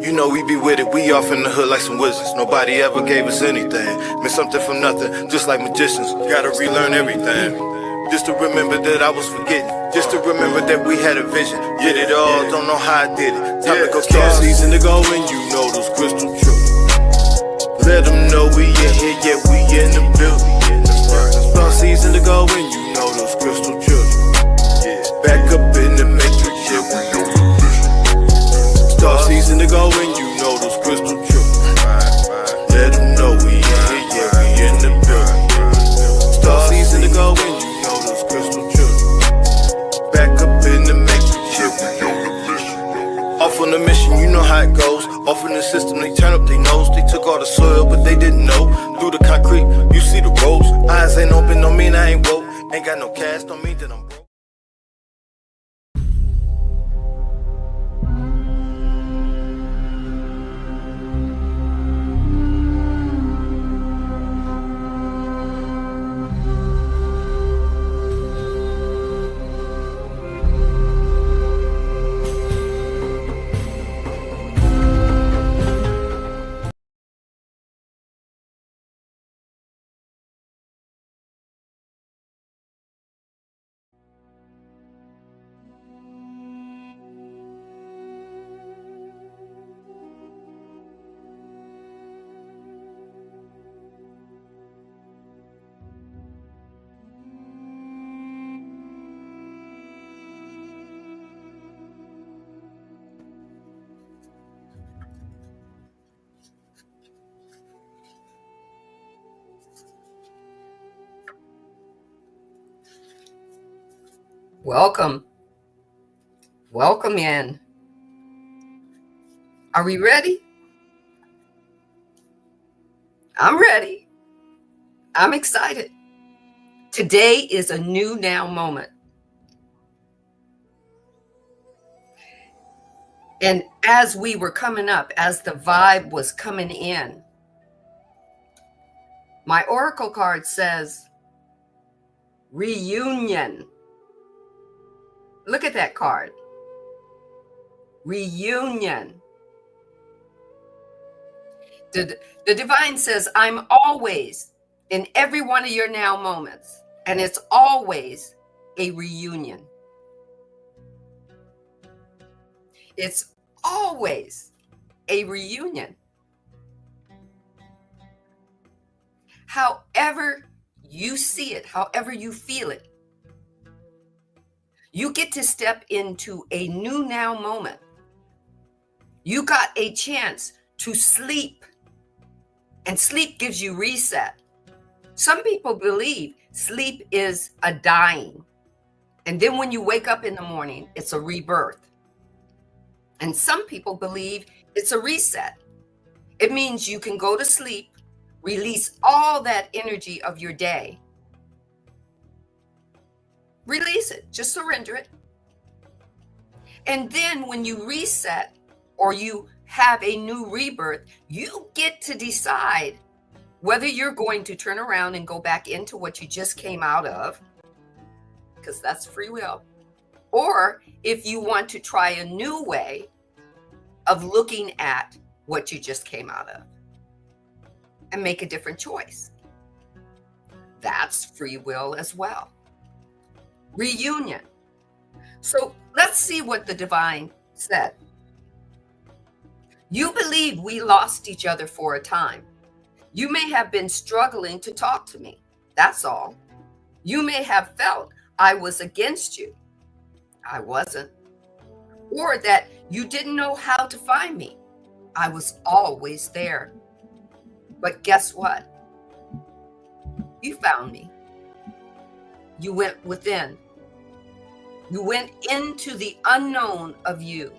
You know we be with it, we off in the hood like some wizards. Nobody ever gave us anything. Made something from nothing, just like magicians. Gotta relearn everything. Just to remember that I was forgetting. Just to remember that we had a vision. Did it all, don't know how I did it. Time to go start season to go and you know those crystal truths. Let them know we in here, yeah, we in the building. Start season to go and you know those crystal children. Back up in the matrix, yeah, we know the mission. Start season to go and you know those crystal children. Let them know we in here, yeah, we in the building. Start season to go and you know those crystal children. Back up in the matrix, yeah, we know the mission. Off on the mission, you know how it goes. Off in the system, they turn up their nose. They took all the soil, but they didn't know. Through the concrete, you see the ropes. Eyes ain't open, don't mean I ain't woke. Ain't got no cash, don't mean that I'm broke. Welcome in. Are we ready? I'm ready. I'm excited. Today is a new now moment. And as we were coming up, as the vibe was coming in, my oracle card says reunion. Look at that card. Reunion. The divine says, I'm always in every one of your now moments, and it's always a reunion. It's always a reunion. However you see it, however you feel it, you get to step into a new now moment. You got a chance to sleep, and sleep gives you reset. Some people believe sleep is a dying, and then when you wake up in the morning, it's a rebirth. And some people believe it's a reset. It means you can go to sleep, release all that energy of your day. Release it, just surrender it. And then when you reset or you have a new rebirth, you get to decide whether you're going to turn around and go back into what you just came out of, because that's free will, or if you want to try a new way of looking at what you just came out of and make a different choice. That's free will as well. Reunion. So let's see what the divine said. You believe we lost each other for a time. You may have been struggling to talk to me. That's all. You may have felt I was against you. I wasn't. Or that you didn't know how to find me. I was always there. But guess what? You found me. You went within. You went into the unknown of you.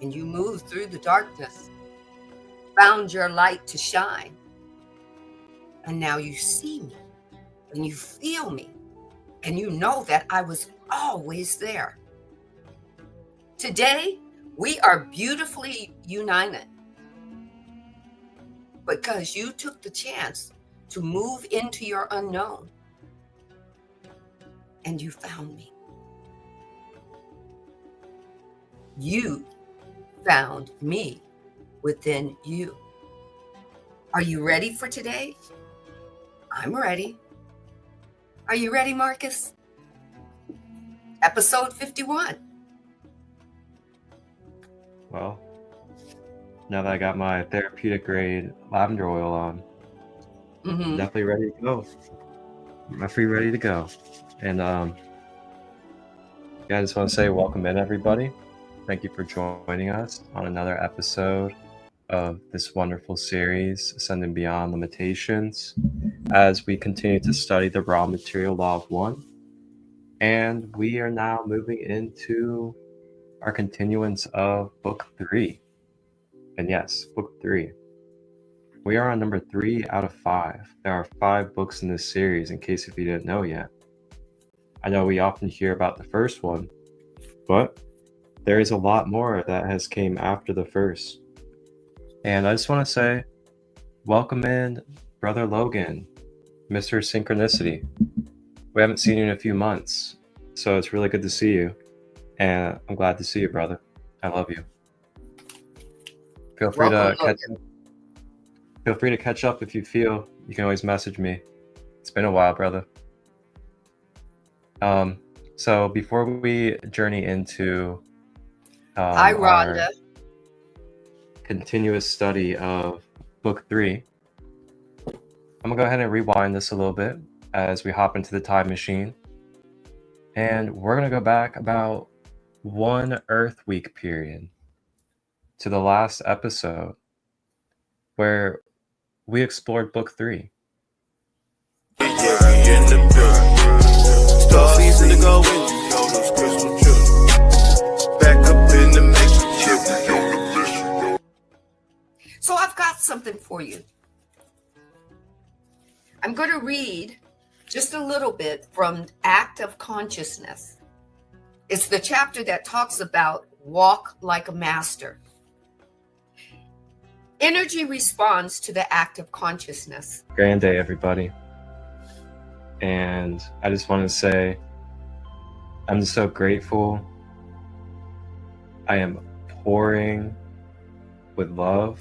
And you moved through the darkness, found your light to shine. And now you see me, and you feel me, and you know that I was always there. Today, we are beautifully united because you took the chance to move into your unknown, and you found me. You found me within you. Are you ready for today? I'm ready. Are you ready, Marcus? Episode 51. Well, now that I got my therapeutic grade lavender oil on, Mm-hmm. definitely ready to go. I'm ready to go. And yeah, I just want to say welcome in, everybody. Thank you for joining us on another episode of this wonderful series, Ascending Beyond Limitations, as we continue to study the raw material law of one. And we are now moving into our continuance of book 3. And yes, book 3. We are on number 3 out of 5. There are 5 books in this series, in case if you didn't know yet. I know we often hear about the first one, but there is a lot more that has came after the first. And I just want to say, welcome in Brother Logan, Mr. Synchronicity. We haven't seen you in a few months, so it's really good to see you. And I'm glad to see you, brother. I love you. Feel free to catch up if you feel. You can always message me. It's been a while, brother. So before we journey into Hi, Rhonda. our continuous study of book 3, I'm gonna go ahead and rewind this a little bit as we hop into the time machine, and we're gonna go back about 1 Earth Week period to the last episode where we explored book 3. Yeah, we in the building. Start season to go in. Yo, those crystal children. Back up in the matrix. So I've got something for you. I'm going to read just a little bit from Act of Consciousness. It's the chapter that talks about walk like a master. Energy responds to the act of consciousness. Grand day, everybody. And I just want to say, I'm just so grateful. I am pouring with love.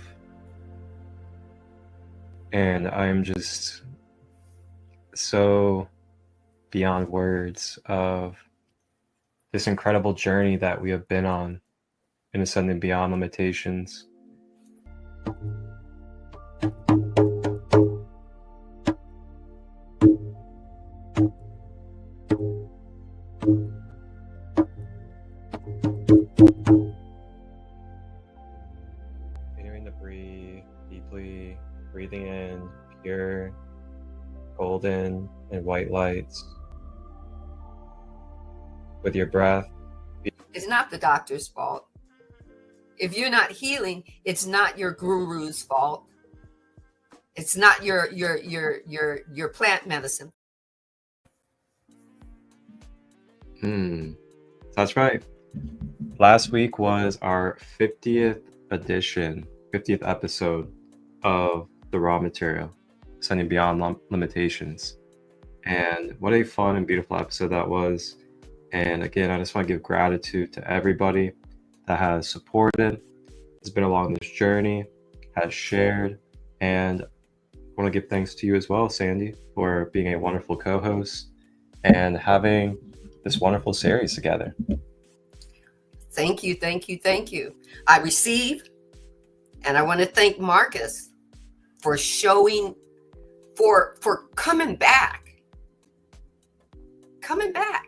And I am just so beyond words of this incredible journey that we have been on in Ascending Beyond Limitations. Continuing to breathe deeply, breathing in pure golden and white lights with your breath. It's not the doctor's fault. If you're not healing, it's not your guru's fault. It's not your plant medicine. That's right. Last week was our 50th edition, 50th episode of the raw material, Ascending Beyond Limitations. And what a fun and beautiful episode that was. And again, I just want to give gratitude to everybody that has supported, has been along this journey, has shared, and I want to give thanks to you as well, Sandee, for being a wonderful co-host and having this wonderful series together. Thank you, thank you, thank you. I receive, and I want to thank Marcus for showing, for coming back. Coming back.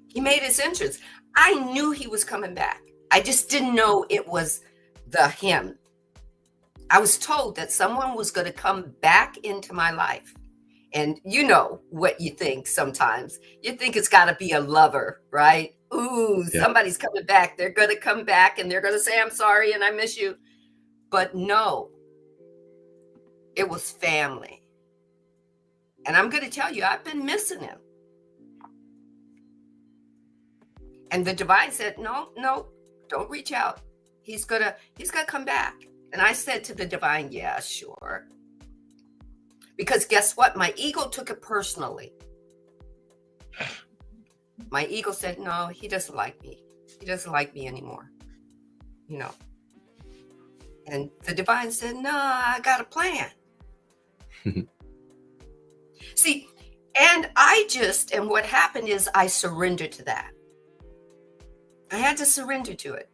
He made his entrance. I knew he was coming back. I just didn't know it was the him. I was told that someone was going to come back into my life. And you know what you think sometimes. You think it's got to be a lover, right? Ooh, yeah. Somebody's coming back. They're going to come back and they're going to say, I'm sorry and I miss you. But no, it was family. And I'm going to tell you, I've been missing him. And the divine said, no, don't reach out. He's gonna come back. And I said to the divine, yeah, sure. Because guess what? My ego took it personally. My ego said, no, he doesn't like me. He doesn't like me anymore. you know. And the divine said, no, I got a plan. See, and what happened is I surrendered to that. I had to surrender to it.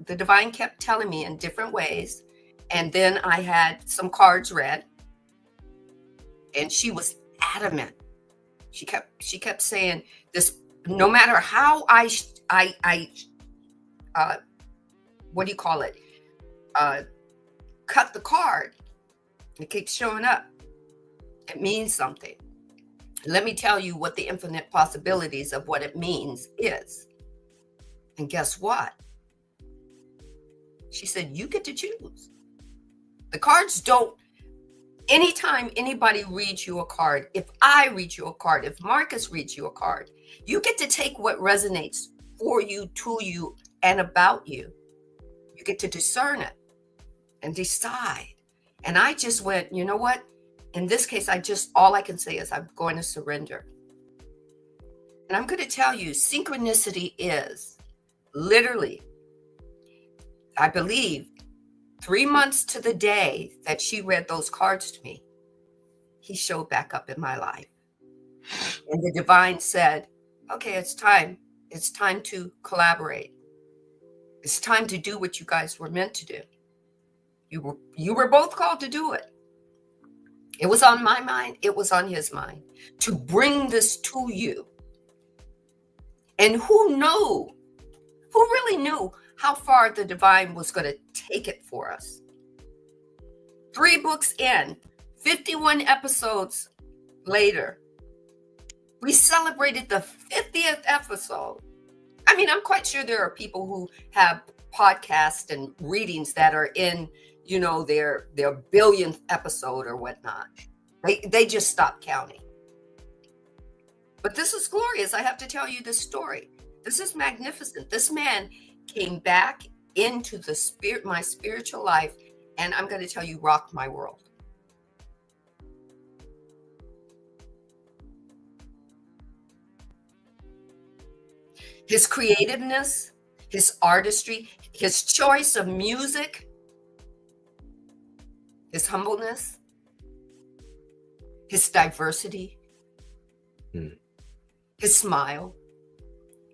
The divine kept telling me in different ways. And then I had some cards read. And she was adamant. She kept saying this, no matter how I what do you call it? Cut the card. It keeps showing up. It means something. Let me tell you what the infinite possibilities of what it means is. And guess what? She said, you get to choose. The cards don't. Anytime anybody reads you a card, if I read you a card, if Marcus reads you a card, you get to take what resonates for you, to you, and about you. You get to discern it and decide. And I just went, you know what? In this case, all I can say is I'm going to surrender. And I'm going to tell you, synchronicity is literally, I believe, 3 months to the day that she read those cards to me, he showed back up in my life. And the divine said, okay, it's time. It's time to collaborate. It's time to do what you guys were meant to do. You were both called to do it. It was on my mind. It was on his mind to bring this to you. And who really knew how far the divine was going to take it for us? 3 books in, 51 episodes later, we celebrated the 50th episode. I mean, I'm quite sure there are people who have podcasts and readings that are in, their billionth episode or whatnot. They just stopped counting. But this is glorious. I have to tell you this story. This is magnificent. This man came back into my spiritual life, and I'm going to tell you, rocked my world. His creativeness, his artistry, his choice of music, his humbleness, his diversity, his smile,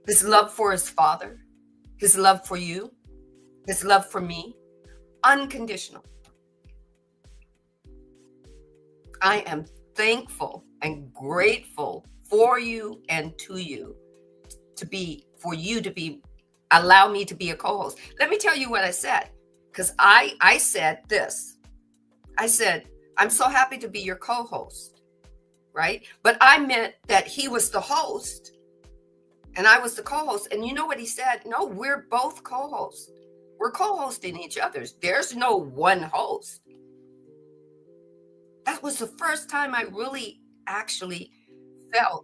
his love for his father, his love for you, his love for me, unconditional. I am thankful and grateful for you and to you for you to be, allow me to be a co-host. Let me tell you what I said, because I said this. I said, I'm so happy to be your co-host, right? But I meant that he was the host and I was the co-host. And you know what he said? No, we're both co-hosts. We're co-hosting each other's. There's no one host. That was the first time I really actually felt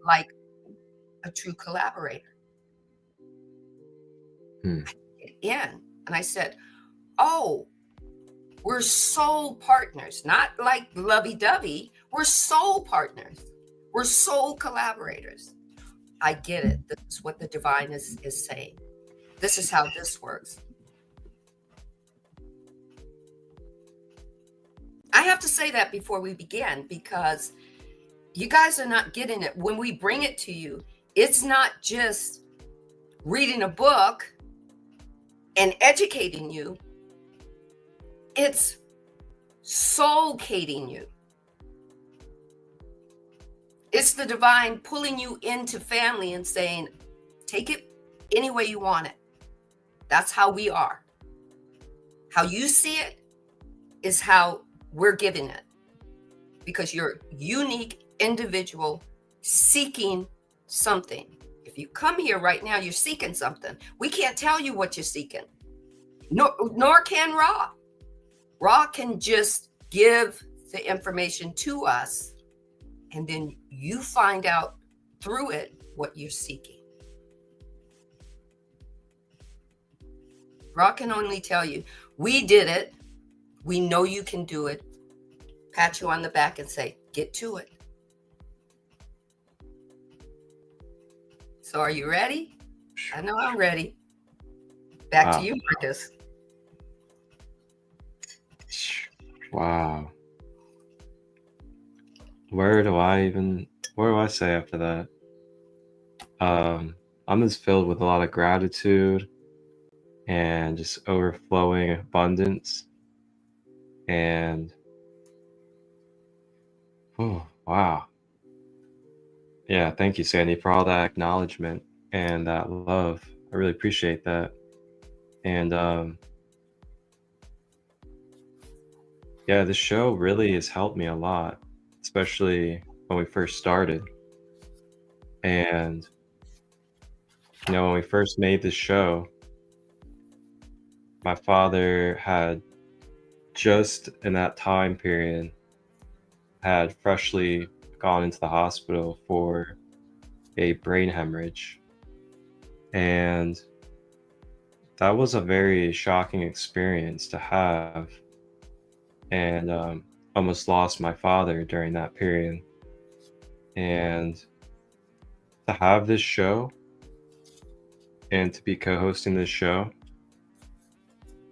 like a true collaborator. I get in and I said, oh, we're soul partners, not like lovey-dovey. We're soul partners. We're soul collaborators. I get it. This is what the divine is saying. This is how this works. I have to say that before we begin, because you guys are not getting it. When we bring it to you, it's not just reading a book and educating you. It's soulcating you. It's the divine pulling you into family and saying, take it any way you want it. That's how we are. How you see it is how we're giving it. Because you're unique individual seeking something. If you come here right now, you're seeking something. We can't tell you what you're seeking. Nor can Ra. Ra can just give the information to us, and then you find out through it what you're seeking. Ra can only tell you, we did it. We know you can do it. Pat you on the back and say, get to it. So are you ready? I know I'm ready. Back to you, Marcus. Wow. Where do I say after that? I'm just filled with a lot of gratitude and just overflowing abundance. And oh, wow. Yeah, thank you, Sandy, for all that acknowledgement and that love. I really appreciate that. And yeah, the show really has helped me a lot, especially when we first started. And when we first made this show, my father had just in that time period had freshly gone into the hospital for a brain hemorrhage. And that was a very shocking experience to have. And almost lost my father during that period. And to have this show and to be co-hosting this show,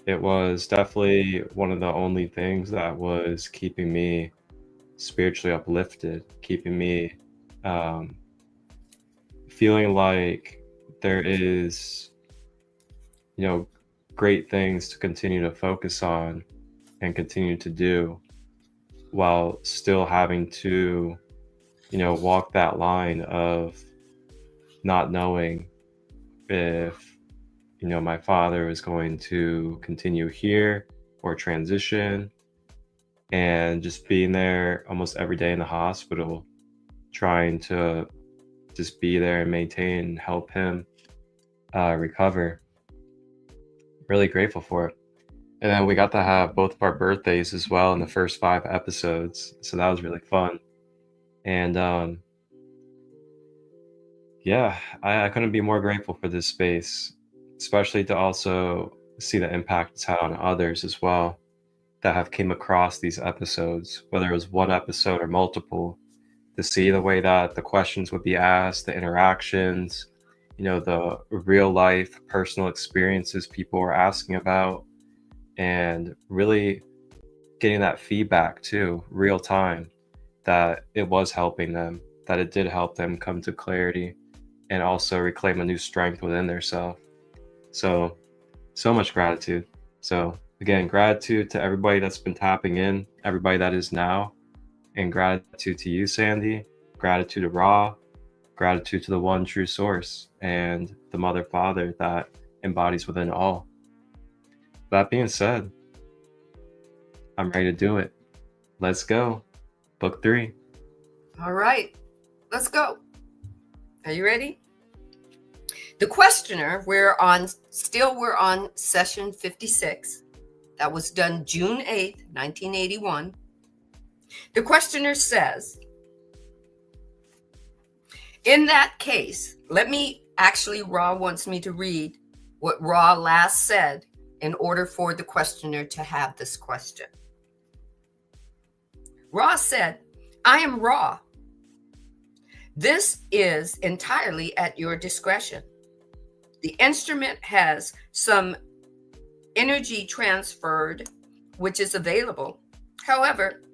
it was definitely one of the only things that was keeping me spiritually uplifted, keeping me feeling like there is, great things to continue to focus on and continue to do while still having to, walk that line of not knowing if, my father was going to continue here or transition, and just being there almost every day in the hospital, trying to just be there and maintain and help him recover. Really grateful for it. And then we got to have both of our birthdays as well in the first 5 episodes. So that was really fun. And yeah, I couldn't be more grateful for this space, especially to also see the impact it's had on others as well that have came across these episodes, whether it was one episode or multiple, to see the way that the questions would be asked, the interactions, the real life personal experiences people were asking about, and really getting that feedback too, real time, that it was helping them, that it did help them come to clarity and also reclaim a new strength within their self. So much gratitude. So again, gratitude to everybody that's been tapping in, everybody that is now, and gratitude to you, Sandee, gratitude to Ra, gratitude to the one true source and the Mother Father that embodies within all. That being said, I'm ready to do it. Let's go. Book 3. All right, let's go. Are you ready? The questioner, we're on session 56. That was done June 8th, 1981. The questioner says, in that case, Ra wants me to read what Ra last said in order for the questioner to have this question. Ra said, I am Ra. This is entirely at your discretion. The instrument has some energy transferred, which is available. However,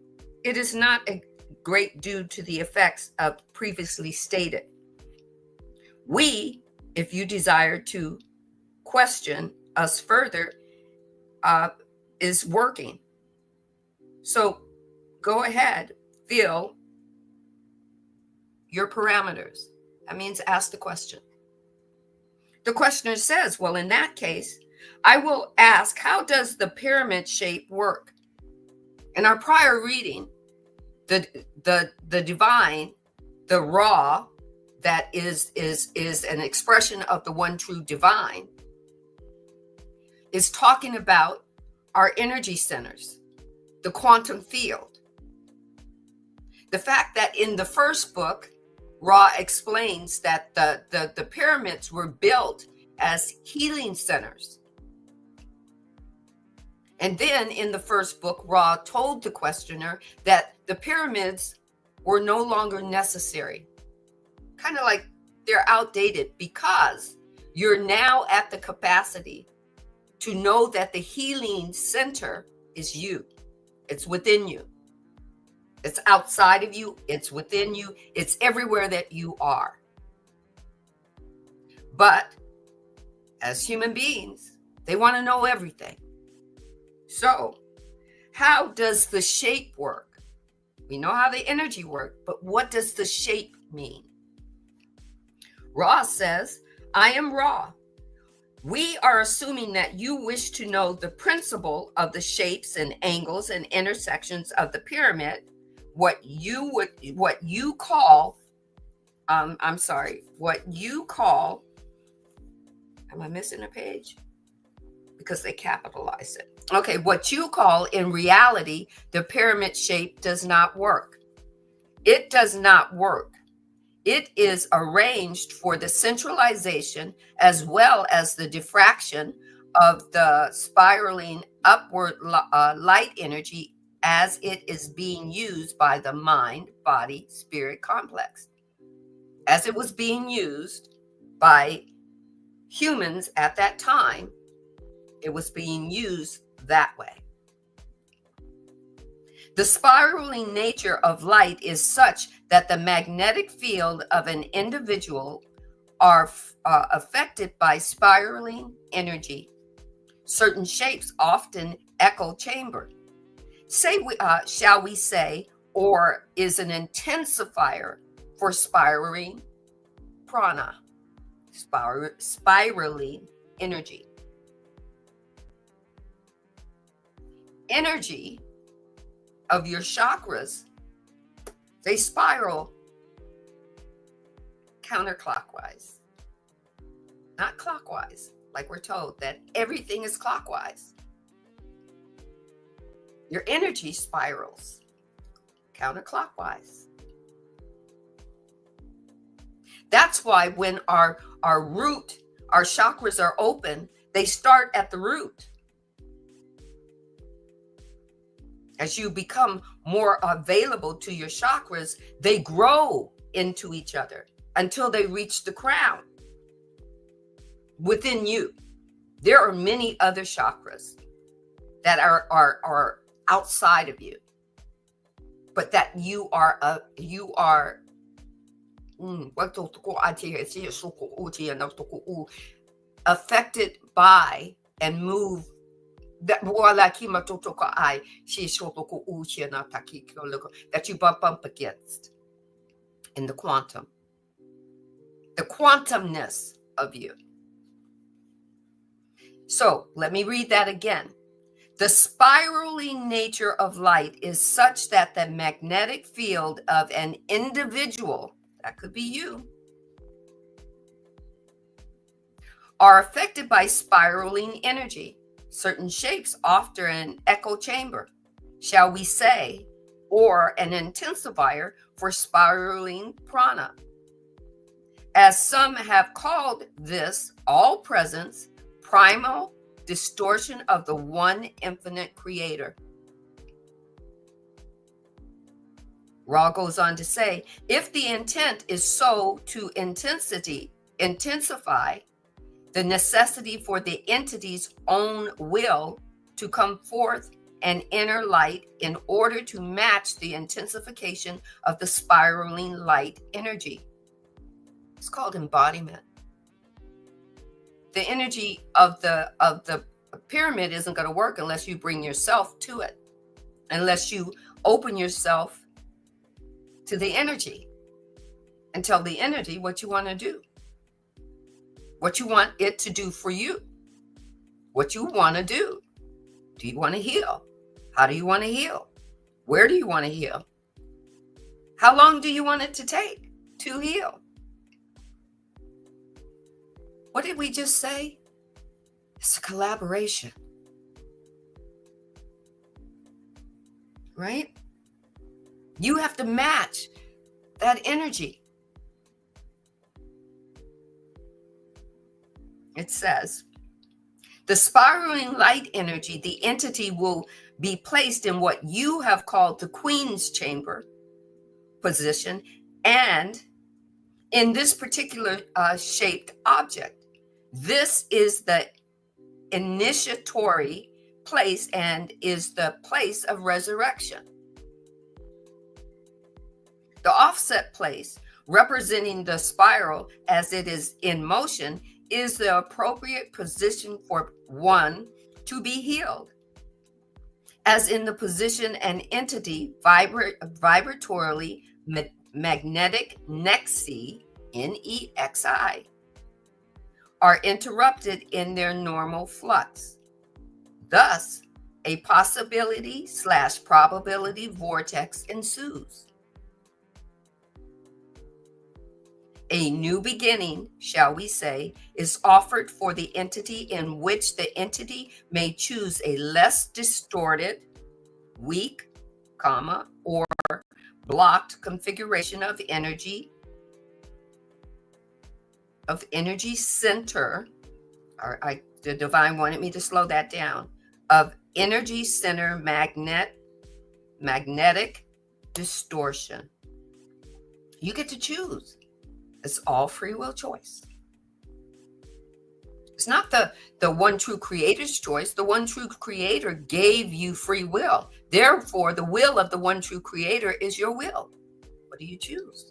it is not a great due to the effects of previously stated. We, if you desire to question us further, is working. So go ahead, fill your parameters. That means ask the question. The questioner says, well, in that case, I will ask, how does the pyramid shape work? In our prior reading, the divine, the Ra, that is an expression of the one true divine, is talking about our energy centers, the quantum field. The fact that in the first book, Ra explains that the pyramids were built as healing centers. And then in the first book, Ra told the questioner that the pyramids were no longer necessary. Kind of like they're outdated because you're now at the capacity to know that the healing center is you. It's within you. It's outside of you. It's within you. It's everywhere that you are. But as human beings, they want to know everything. So how does the shape work? We know how the energy works, but what does the shape mean? Ra says, I am Ra. We are assuming that you wish to know the principle of the shapes and angles and intersections of the pyramid, what you call, am I missing a page? Because they capitalize it. Okay, what you call in reality, the pyramid shape does not work. It does not work. It is arranged for the centralization as well as the diffraction of the spiraling upward light energy as it is being used by the mind, body, spirit complex. As it was being used by humans at that time, it was being used that way. The spiraling nature of light is such that the magnetic field of an individual are affected by spiraling energy. Certain shapes often echo chamber. Shall we say, or is an intensifier for spiraling prana, spiraling energy. Energy of your chakras, they spiral counterclockwise, not clockwise, like we're told that everything is clockwise. Your energy spirals counterclockwise. That's why when our root, our chakras are open, they start at the root. As you become more available to your chakras, they grow into each other until they reach the crown within you. There are many other chakras that are outside of you, but that you are affected by and move that you bump against in the quantumness of you. So let me read that again. The spiraling nature of light is such that the magnetic field of an individual, that could be you, are affected by spiraling energy. Certain shapes offer an echo chamber, shall we say, or an intensifier for spiraling prana. As some have called this all presence, primal distortion of the one infinite creator. Ra goes on to say, if the intent is so to intensify the necessity for the entity's own will to come forth an inner light in order to match the intensification of the spiraling light energy. It's called embodiment. The energy of the pyramid isn't going to work unless you bring yourself to it, unless you open yourself to the energy and tell the energy what you want to do, what you want it to do for you, what you want to do. Do you want to heal? How do you want to heal? Where do you want to heal? How long do you want it to take to heal? What did we just say? It's a collaboration, right? You have to match that energy. It says, the spiraling light energy, the entity will be placed in what you have called the Queen's Chamber position, and in this particular shaped object. This is the initiatory place and is the place of resurrection. The offset place, representing the spiral as it is in motion, is the appropriate position for one to be healed, as in the position an entity vibratorily magnetic nexi, Nexi, are interrupted in their normal flux. Thus, a possibility/probability vortex ensues. A new beginning, shall we say, is offered for the entity, in which the entity may choose a less distorted, weak, or blocked configuration of energy center. The divine wanted me to slow that down. Of energy center magnetic distortion. You get to choose. It's all free will choice. It's not the one true creator's choice. The one true creator gave you free will. Therefore, the will of the one true creator is your will. What do you choose?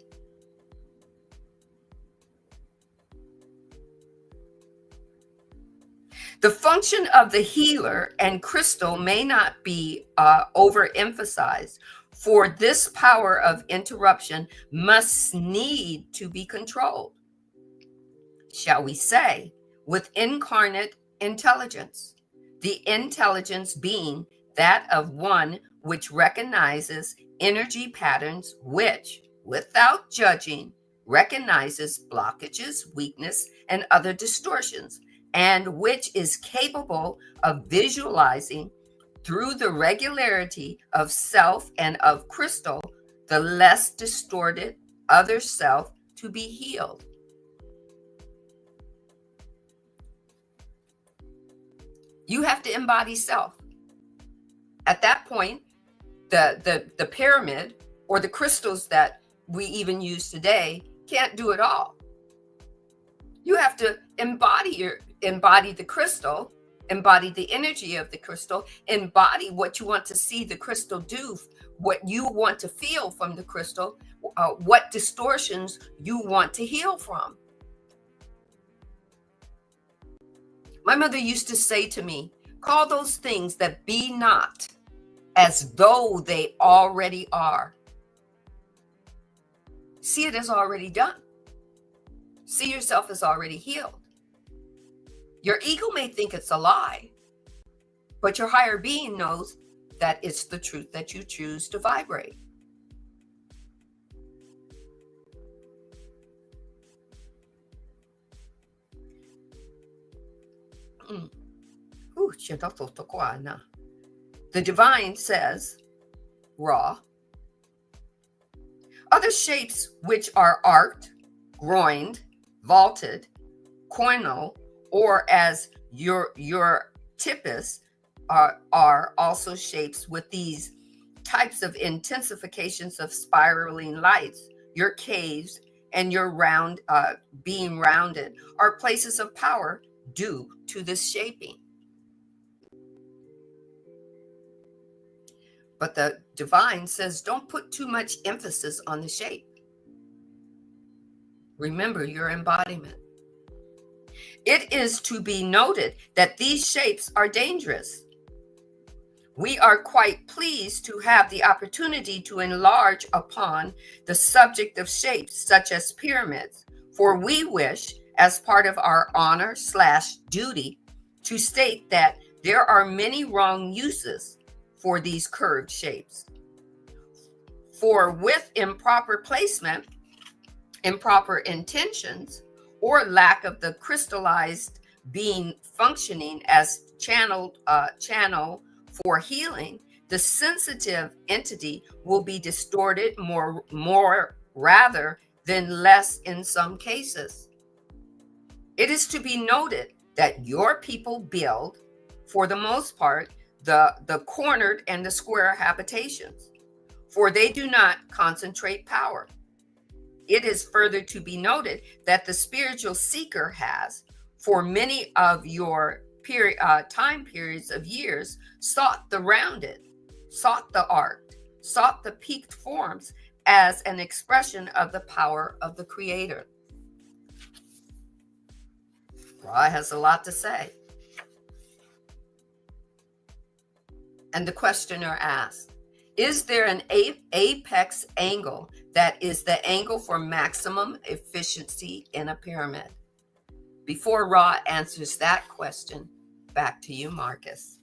The function of the healer and crystal may not be overemphasized, for this power of interruption must need to be controlled, shall we say, with incarnate intelligence, the intelligence being that of one which recognizes energy patterns, which, without judging, recognizes blockages, weakness, and other distortions, and which is capable of visualizing through the regularity of self and of crystal, the less distorted other self to be healed. You have to embody self. At that point, the pyramid or the crystals that we even use today can't do it all. You have to embody the crystal, embody the energy of the crystal, embody what you want to see the crystal do, what you want to feel from the crystal, what distortions you want to heal from. My mother used to say to me, call those things that be not as though they already are. See it as already done. See yourself as already healed. Your ego may think it's a lie, but your higher being knows that it's the truth that you choose to vibrate. The divine says, raw. Other shapes which are arced, groined, vaulted, coinal, or as your typus are also shapes with these types of intensifications of spiraling lights. Your caves and your round being rounded are places of power due to this shaping. But the divine says, don't put too much emphasis on the shape. Remember your embodiment. It is to be noted that these shapes are dangerous. We are quite pleased to have the opportunity to enlarge upon the subject of shapes such as pyramids, for we wish, as part of our honor/duty, to state that there are many wrong uses for these curved shapes. For with improper placement, improper intentions, or lack of the crystallized being functioning as channel for healing, the sensitive entity will be distorted more rather than less in some cases. It is to be noted that your people build, for the most part, the cornered and the square habitations, for they do not concentrate power. It is further to be noted that the spiritual seeker has, for many of your time periods of years sought the rounded, sought the arc, sought the peaked forms as an expression of the power of the Creator. Ra has a lot to say. And the questioner asked, is there an apex angle that is the angle for maximum efficiency in a pyramid? Before Ra answers that question, back to you, Marcus.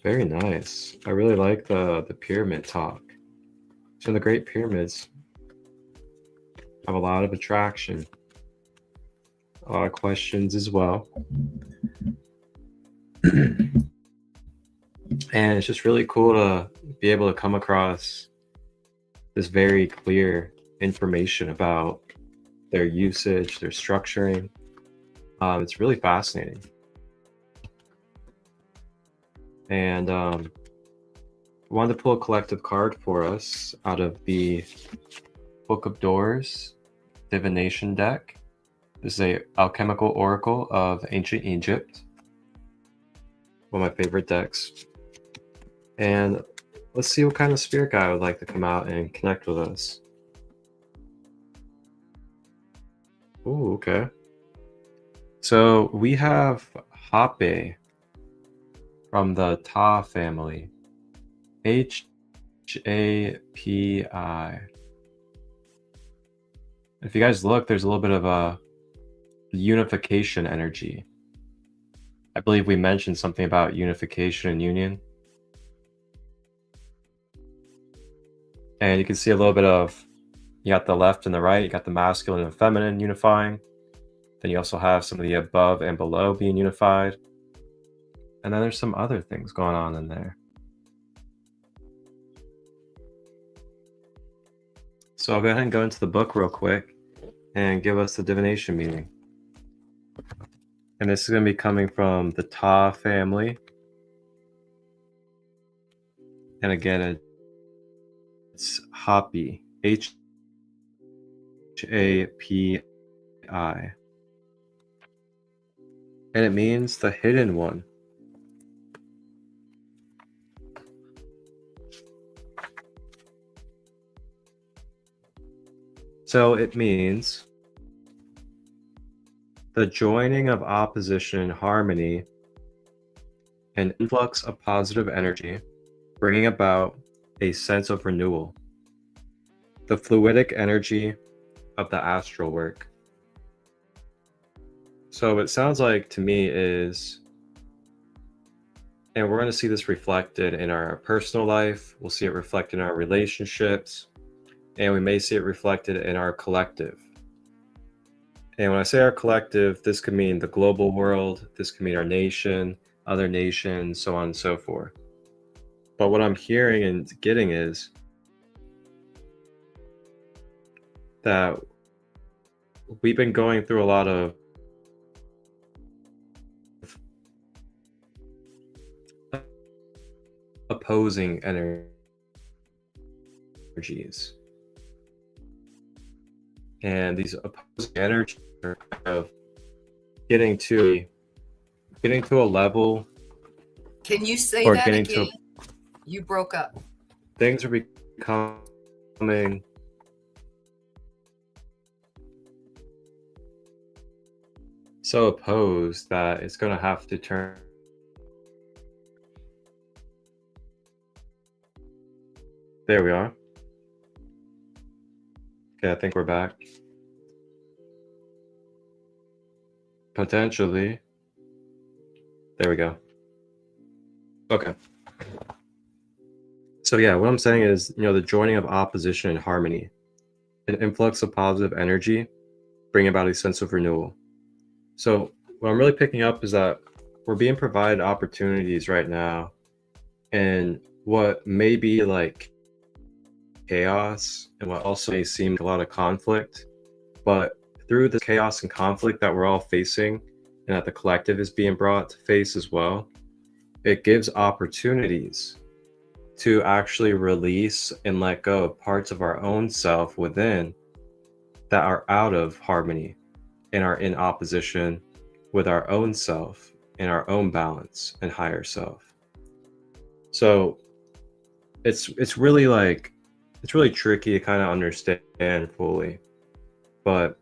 Very nice. I really like the pyramid talk. So the Great Pyramids have a lot of attraction, a lot of questions as well. And it's just really cool to be able to come across this very clear information about their usage, their structuring. It's really fascinating. And I wanted to pull a collective card for us out of the Book of Doors divination deck. This is a alchemical oracle of ancient Egypt, one of my favorite decks. And let's see what kind of spirit guide would like to come out and connect with us. Ooh, okay. So we have Hape from the Ta family. H-A-P-I. If you guys look, there's a little bit of a unification energy. I believe we mentioned something about unification and union. And you can see a little bit of, you got the left and the right, you got the masculine and feminine unifying. Then you also have some of the above and below being unified. And then there's some other things going on in there. So I'll go ahead and go into the book real quick and give us the divination meaning. And this is going to be coming from the Ta family. And again, it's Hapi, H-A-P-I. And it means the hidden one. So it means the joining of opposition and harmony, an influx of positive energy, bringing about a sense of renewal, the fluidic energy of the astral work. So what it sounds like to me is, and we're going to see this reflected in our personal life, we'll see it reflected in our relationships, and we may see it reflected in our collective. And when I say our collective, this could mean the global world, this could mean our nation, other nations, so on and so forth. But what I'm hearing and getting is that we've been going through a lot of opposing energies. And these opposing energies are kind of getting to a level. Can you say or that getting again? to You broke up. things are becoming so opposed that it's going to have to turn. There we are. Okay, I think we're back. Potentially. There we go. Okay. So yeah, what I'm saying is, the joining of opposition and harmony, an influx of positive energy, bring about a sense of renewal. So what I'm really picking up is that we're being provided opportunities right now, and what may be like chaos and what also may seem like a lot of conflict, but through the chaos and conflict that we're all facing and that the collective is being brought to face as well, it gives opportunities to actually release and let go of parts of our own self within that are out of harmony and are in opposition with our own self and our own balance and higher self. So it's really tricky to kind of understand fully, but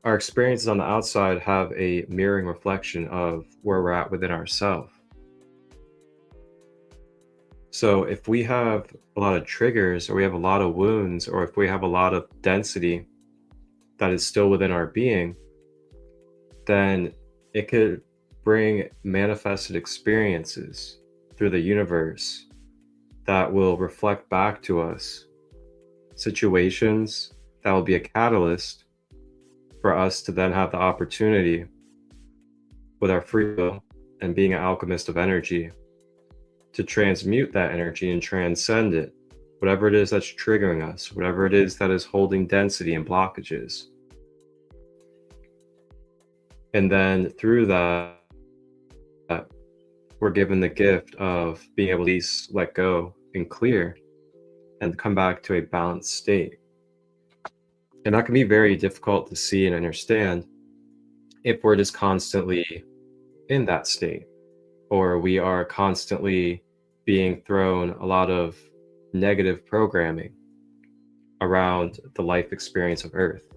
our experiences on the outside have a mirroring reflection of where we're at within ourselves. So if we have a lot of triggers, or we have a lot of wounds, or if we have a lot of density that is still within our being, then it could bring manifested experiences through the universe that will reflect back to us situations that will be a catalyst for us to then have the opportunity, with our free will and being an alchemist of energy, to transmute that energy and transcend it, whatever it is that's triggering us, whatever it is that is holding density and blockages. And then through that, we're given the gift of being able to release, let go, and clear, and come back to a balanced state. And that can be very difficult to see and understand if we're just constantly in that state, or we are constantly being thrown a lot of negative programming around the life experience of Earth.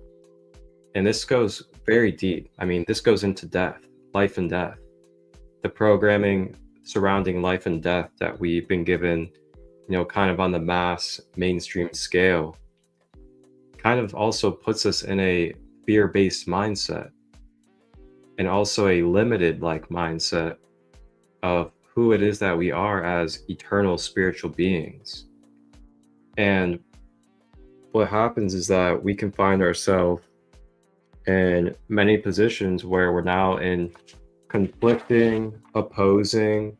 And this goes very deep. I mean, this goes into death, life and death. The programming surrounding life and death that we've been given, kind of on the mass mainstream scale, kind of also puts us in a fear-based mindset, and also a limited mindset of who it is that we are as eternal spiritual beings. And what happens is that we can find ourselves in many positions where we're now in conflicting, opposing,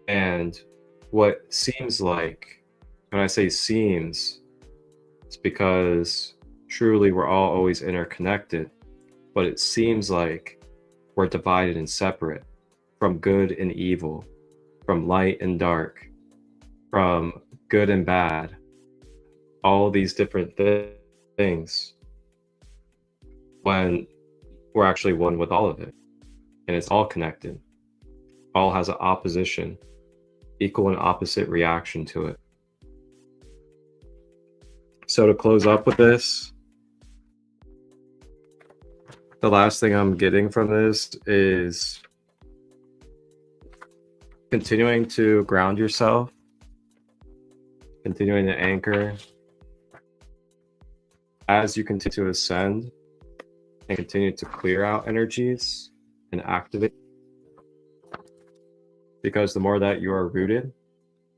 and what seems like, when I say seems, it's because truly we're all always interconnected, but it seems like we're divided and separate from good and evil, from light and dark, from good and bad, all these different things, when we're actually one with all of it. And it's all connected. All has an opposition, equal and opposite reaction to it. So to close up with this, the last thing I'm getting from this is continuing to ground yourself, continuing to anchor as you continue to ascend and continue to clear out energies and activate. Because the more that you are rooted,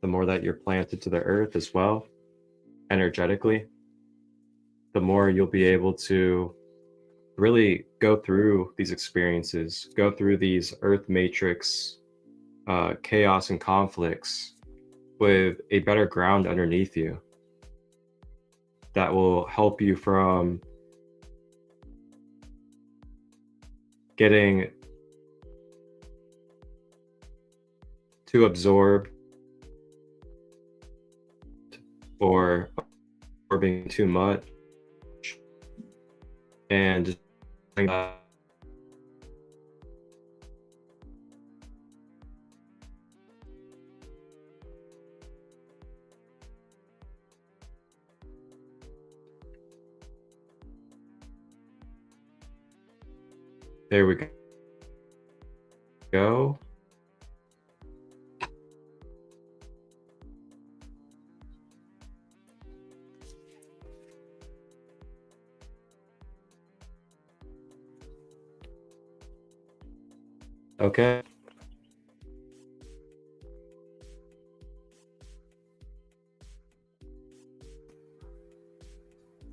the more that you're planted to the earth as well, energetically, the more you'll be able to really go through these experiences, go through these earth matrix chaos and conflicts with a better ground underneath you that will help you from getting too absorbed or being too much, and just there we go. Okay.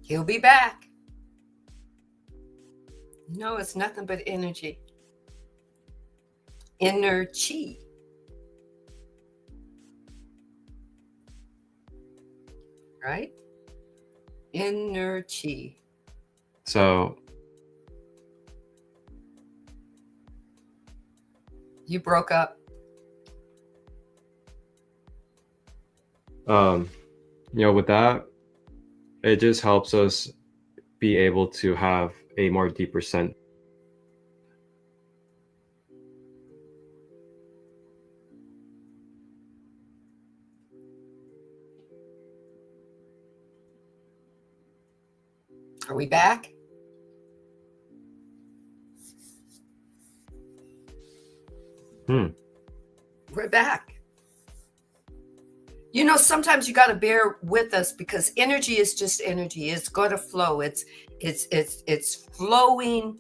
He'll be back. No, it's nothing but energy. Inner chi. Right? Inner chi. So You broke up. With that, it just helps us be able to have a more deeper sense. Are we back? We're back. Sometimes you got to bear with us because energy is just energy. It's going to flow. It's flowing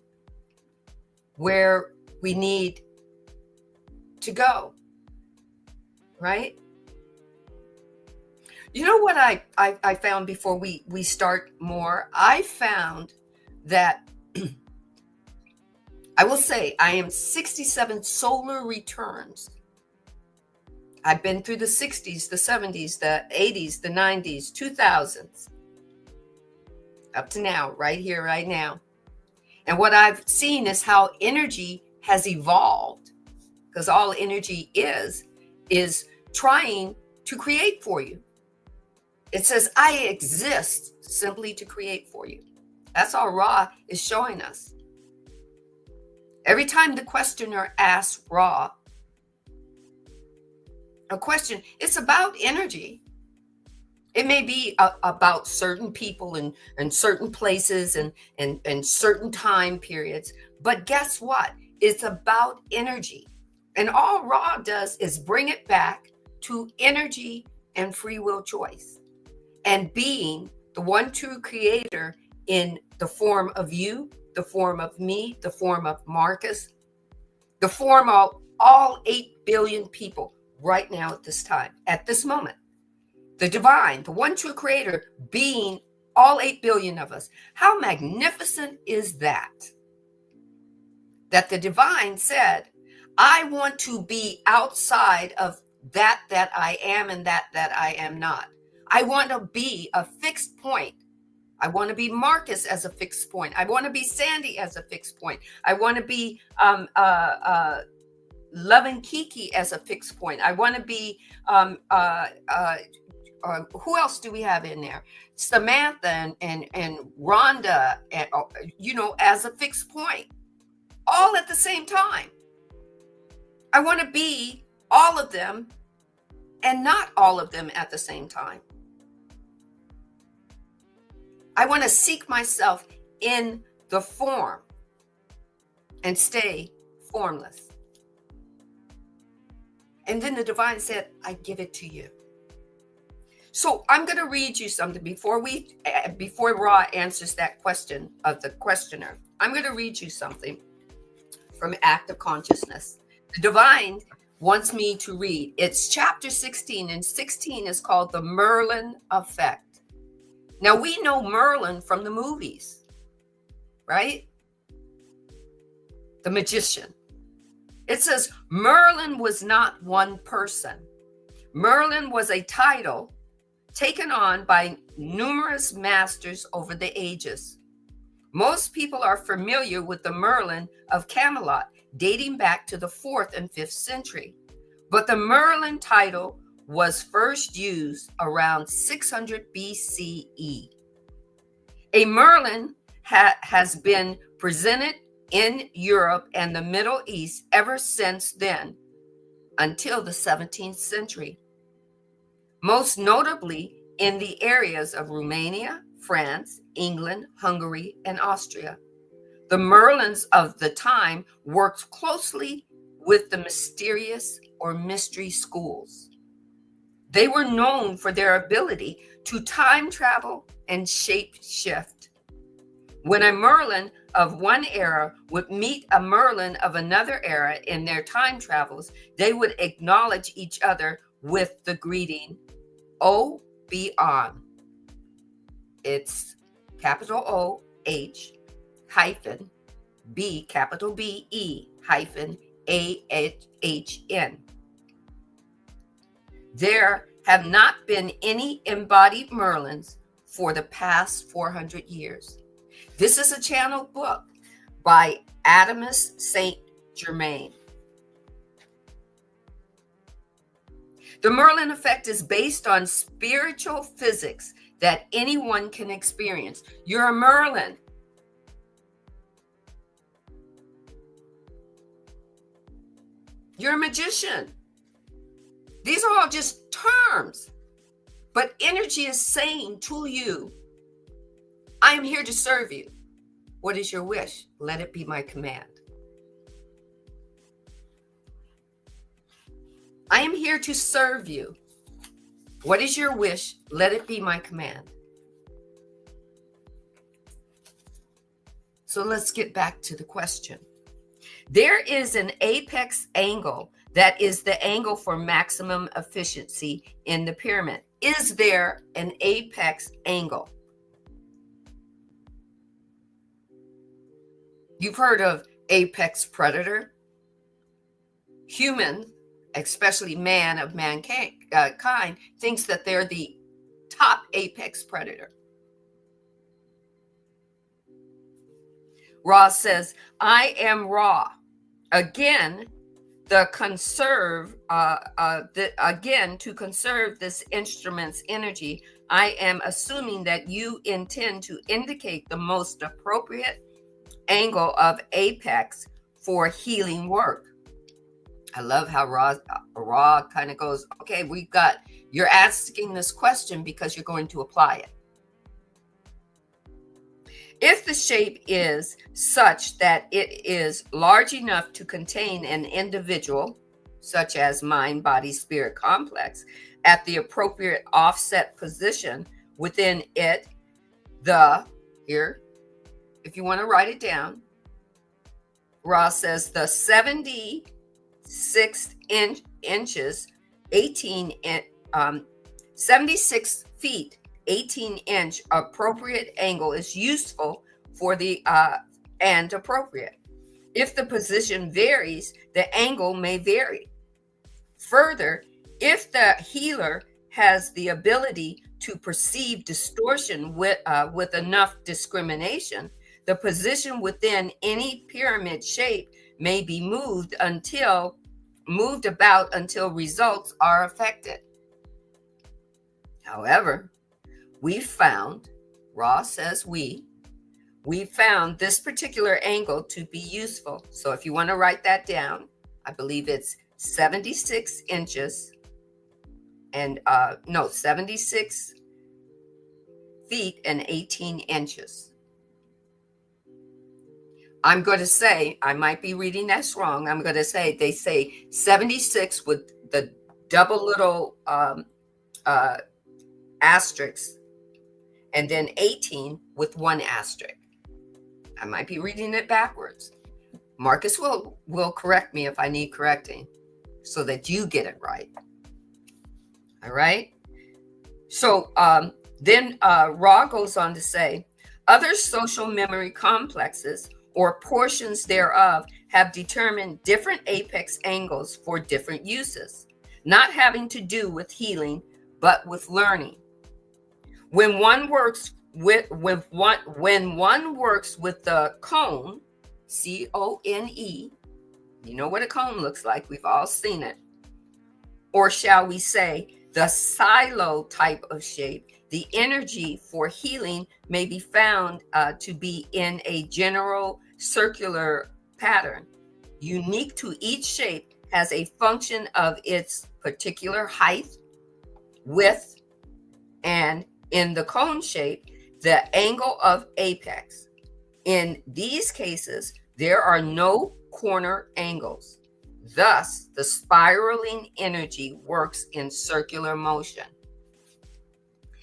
where we need to go. Right? You know what I found before we start more? I found that I will say I am 67 solar returns. I've been through the 60s, the 70s, the 80s, the 90s, 2000s, up to now, right here, right now. And what I've seen is how energy has evolved, because all energy is trying to create for you. It says, I exist simply to create for you. That's all Ra is showing us. Every time the questioner asks Ra a question, it's about energy. It may be about certain people and certain places and certain time periods. But guess what? It's about energy. And all Ra does is bring it back to energy and free will choice. And being the one true creator in the form of you, the form of me, the form of Marcus, the form of all 8 billion people right now at this time, at this moment. The divine, the one true creator being all 8 billion of us. How magnificent is that? That the divine said, I want to be outside of that I am and that I am not. I want to be a fixed point. I want to be Marcus as a fixed point. I want to be Sandee as a fixed point. I want to be Loving Kiki as a fixed point. I want to be who else do we have in there? Samantha and Rhonda, and, as a fixed point, all at the same time. I want to be all of them and not all of them at the same time. I want to seek myself in the form and stay formless. And then the divine said, I give it to you. So I'm going to read you something before Ra answers that question of the questioner. I'm going to read you something from Act of Consciousness. The divine wants me to read. It's chapter 16, and 16 is called the Merlin Effect. Now, we know Merlin from the movies, right? The magician. It says Merlin was not one person. Merlin was a title taken on by numerous masters over the ages. Most people are familiar with the Merlin of Camelot, dating back to the 4th and 5th century. But the Merlin title was first used around 600 BCE. A Merlin has been presented in Europe and the Middle East ever since then, until the 17th century. Most notably in the areas of Romania, France, England, Hungary, and Austria. The Merlins of the time worked closely with the mysterious or mystery schools. They were known for their ability to time travel and shape shift. When a Merlin of one era would meet a Merlin of another era in their time travels, they would acknowledge each other with the greeting, "O, be on." It's capital O, H, hyphen, B, capital B, E, hyphen, A, H, N. There have not been any embodied Merlins for the past 400 years. This is a channeled book by Adamus Saint Germain. The Merlin effect is based on spiritual physics that anyone can experience. You're a Merlin. You're a magician. These are all just terms. But energy is saying to you, I am here to serve you. What is your wish? Let it be my command. I am here to serve you. What is your wish? Let it be my command. So let's get back to the question. There is an apex angle that is the angle for maximum efficiency in the pyramid. Is there an apex angle? You've heard of apex predator. Human, especially man of mankind, thinks that they're the top apex predator. Ra says, I am Ra. Again, to conserve this instrument's energy, I am assuming that you intend to indicate the most appropriate angle of apex for healing work. I love how Ra kind of goes, okay, you're asking this question because you're going to apply it. If the shape is such that it is large enough to contain an individual, such as mind, body, spirit complex, at the appropriate offset position within it, if you want to write it down, Ra says the 76 inches, 76 feet, 18-inch appropriate angle is useful for the and appropriate. If the position varies, the angle may vary. Further, if the healer has the ability to perceive distortion with enough discrimination, the position within any pyramid shape may be moved about until results are affected. However, we found, Ra says we found this particular angle to be useful. So if you want to write that down, I believe it's 76 inches and 76 feet and 18 inches. I'm going to say, I might be reading this wrong. I'm going to say, they say 76 with the double little asterisks, and then 18 with one asterisk. I might be reading it backwards. Marcus will correct me if I need correcting so that you get it right. All right. So then Ra goes on to say, other social memory complexes or portions thereof have determined different apex angles for different uses, not having to do with healing, but with learning. When one works with the cone, C-O-N-E, you know what a cone looks like. We've all seen it. Or shall we say the silo type of shape, the energy for healing may be found to be in a general circular pattern. Unique to each shape, has a function of its particular height, width, and in the cone shape, the angle of apex. In these cases, there are no corner angles. Thus, the spiraling energy works in circular motion.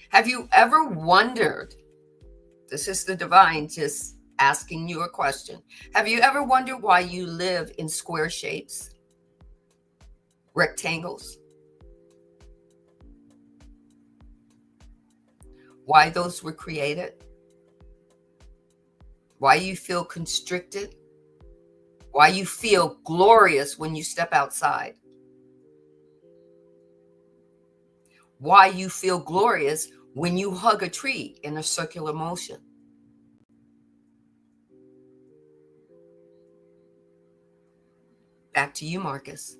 Have you ever wondered, this is the divine just asking you a question. Have you ever wondered why you live in square shapes, rectangles? Why those were created? Why you feel constricted? Why you feel glorious when you step outside? Why you feel glorious when you hug a tree in a circular motion? Back to you, Marcus.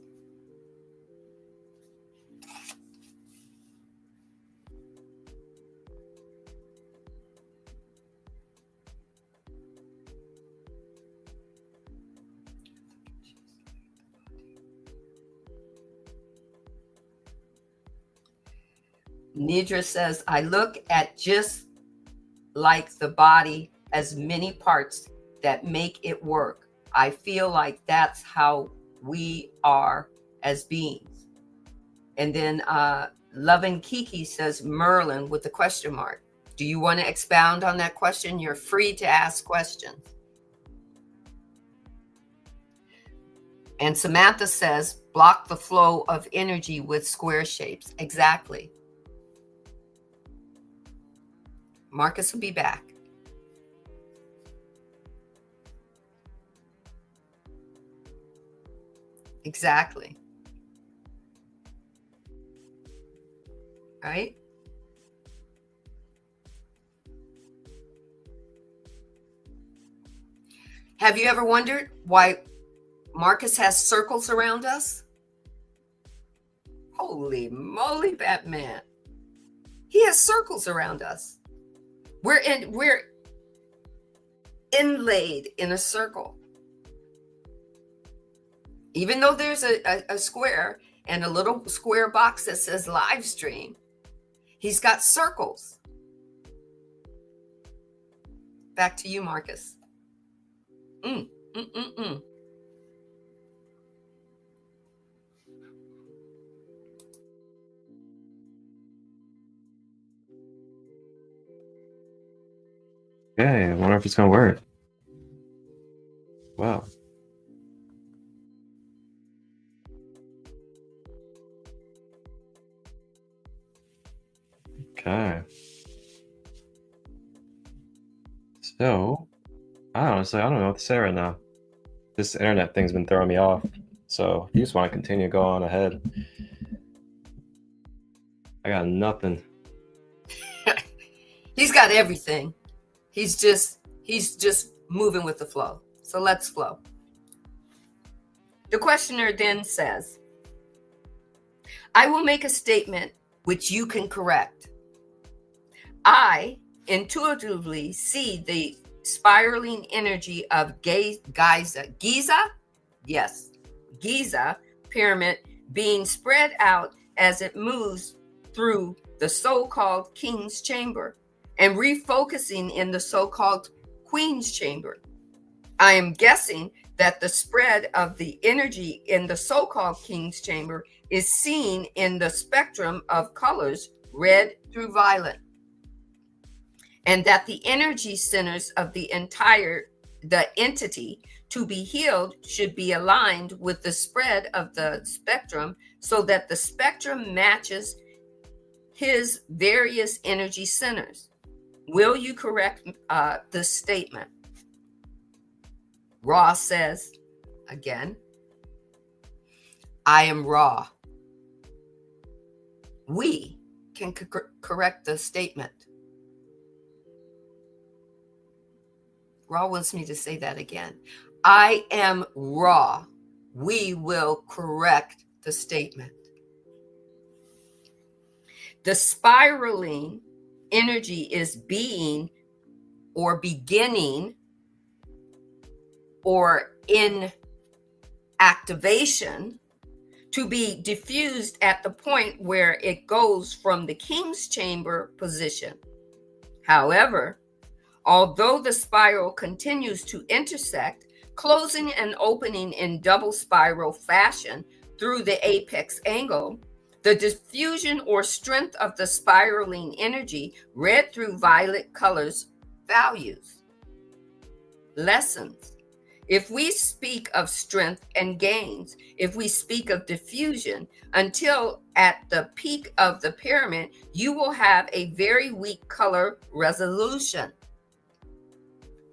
Nidra says, I look at just like the body as many parts that make it work. I feel like that's how we are as beings. And then Loving Kiki says Merlin with the question mark. Do you want to expound on that question? You're free to ask questions. And Samantha says, block the flow of energy with square shapes. Exactly. Marcus will be back. Exactly. Right? Have you ever wondered why Marcus has circles around us? Holy moly, Batman. He has circles around us. We're inlaid in a circle. Even though there's a square and a little square box that says live stream, he's got circles. Back to you, Marcus. Okay, I wonder if it's gonna work. Wow. Okay. So, I don't know what to say right now. This internet thing's been throwing me off. So, if you just want to continue, go on ahead. I got nothing. He's got everything. He's just moving with the flow. So let's flow. The questioner then says, I will make a statement which you can correct. I intuitively see the spiraling energy of Giza pyramid being spread out as it moves through the so-called King's Chamber and refocusing in the so-called Queen's Chamber. I am guessing that the spread of the energy in the so-called King's Chamber is seen in the spectrum of colors red through violet, and that the energy centers of the entity to be healed should be aligned with the spread of the spectrum so that the spectrum matches his various energy centers. Will you correct this statement? Ra says, again, I am Ra. We can correct the statement. Ra wants me to say that again. I am Ra. We will correct the statement. The spiraling energy is being or beginning or in activation to be diffused at the point where it goes from the King's Chamber position. However, although the spiral continues to intersect, closing and opening in double spiral fashion through the apex angle, the diffusion or strength of the spiraling energy, red through violet colors, values. Lessons. If we speak of strength and gains, if we speak of diffusion, until at the peak of the pyramid, you will have a very weak color resolution,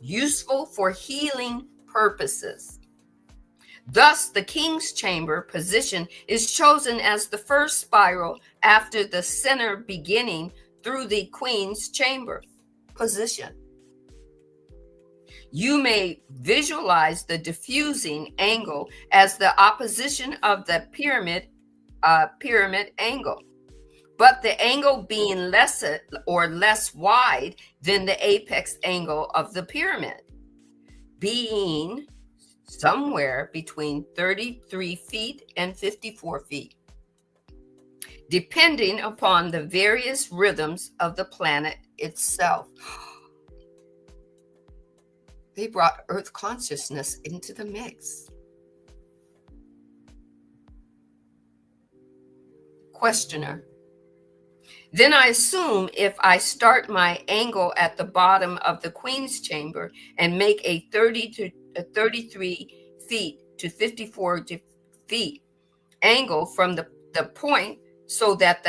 useful for healing purposes. Thus, the King's Chamber position is chosen as the first spiral after the center beginning through the Queen's Chamber position. You may visualize the diffusing angle as the opposition of the pyramid angle, but the angle being less wide than the apex angle of the pyramid, being somewhere between 33 feet and 54 feet. depending upon the various rhythms of the planet itself. They brought Earth consciousness into the mix. Questioner. Then I assume if I start my angle at the bottom of the Queen's chamber and make a 33 feet to 54 feet angle from the point, so that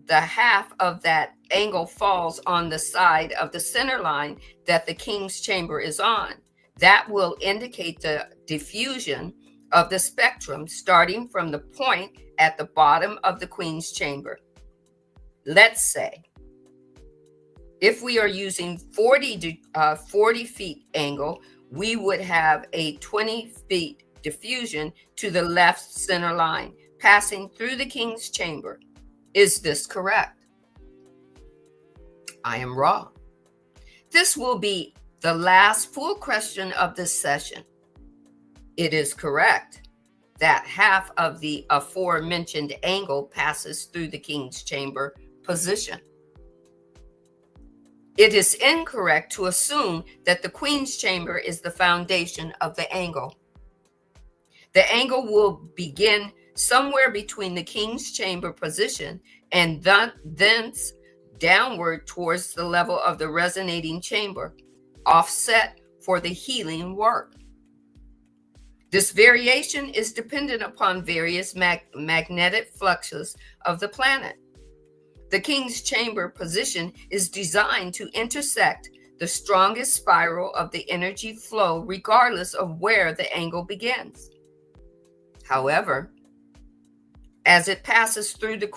the half of that angle falls on the side of the center line that the King's chamber is on, that will indicate the diffusion of the spectrum starting from the point at the bottom of the Queen's chamber. Let's say if we are using 40 feet angle, we would have a 20 feet diffusion to the left center line, passing through the King's chamber. Is this correct? I am wrong. This will be the last full question of this session. It is correct that half of the aforementioned angle passes through the King's chamber position. It is incorrect to assume that the Queen's chamber is the foundation of the angle. The angle will begin somewhere between the King's chamber position and thence downward towards the level of the resonating chamber, offset for the healing work. This variation is dependent upon various magnetic fluxes of the planet. The King's chamber position is designed to intersect the strongest spiral of the energy flow, regardless of where the angle begins. However, as it passes through the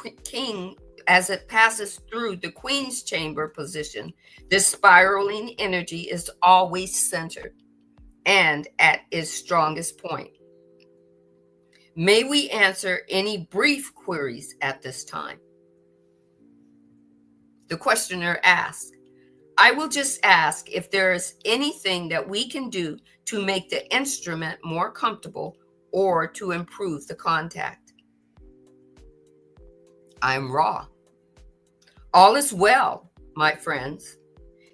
Queen's chamber position, this spiraling energy is always centered and at its strongest point. May we answer any brief queries at this time? The questioner asks, I will just ask if there is anything that we can do to make the instrument more comfortable or to improve the contact. I'm raw. All is well, my friends.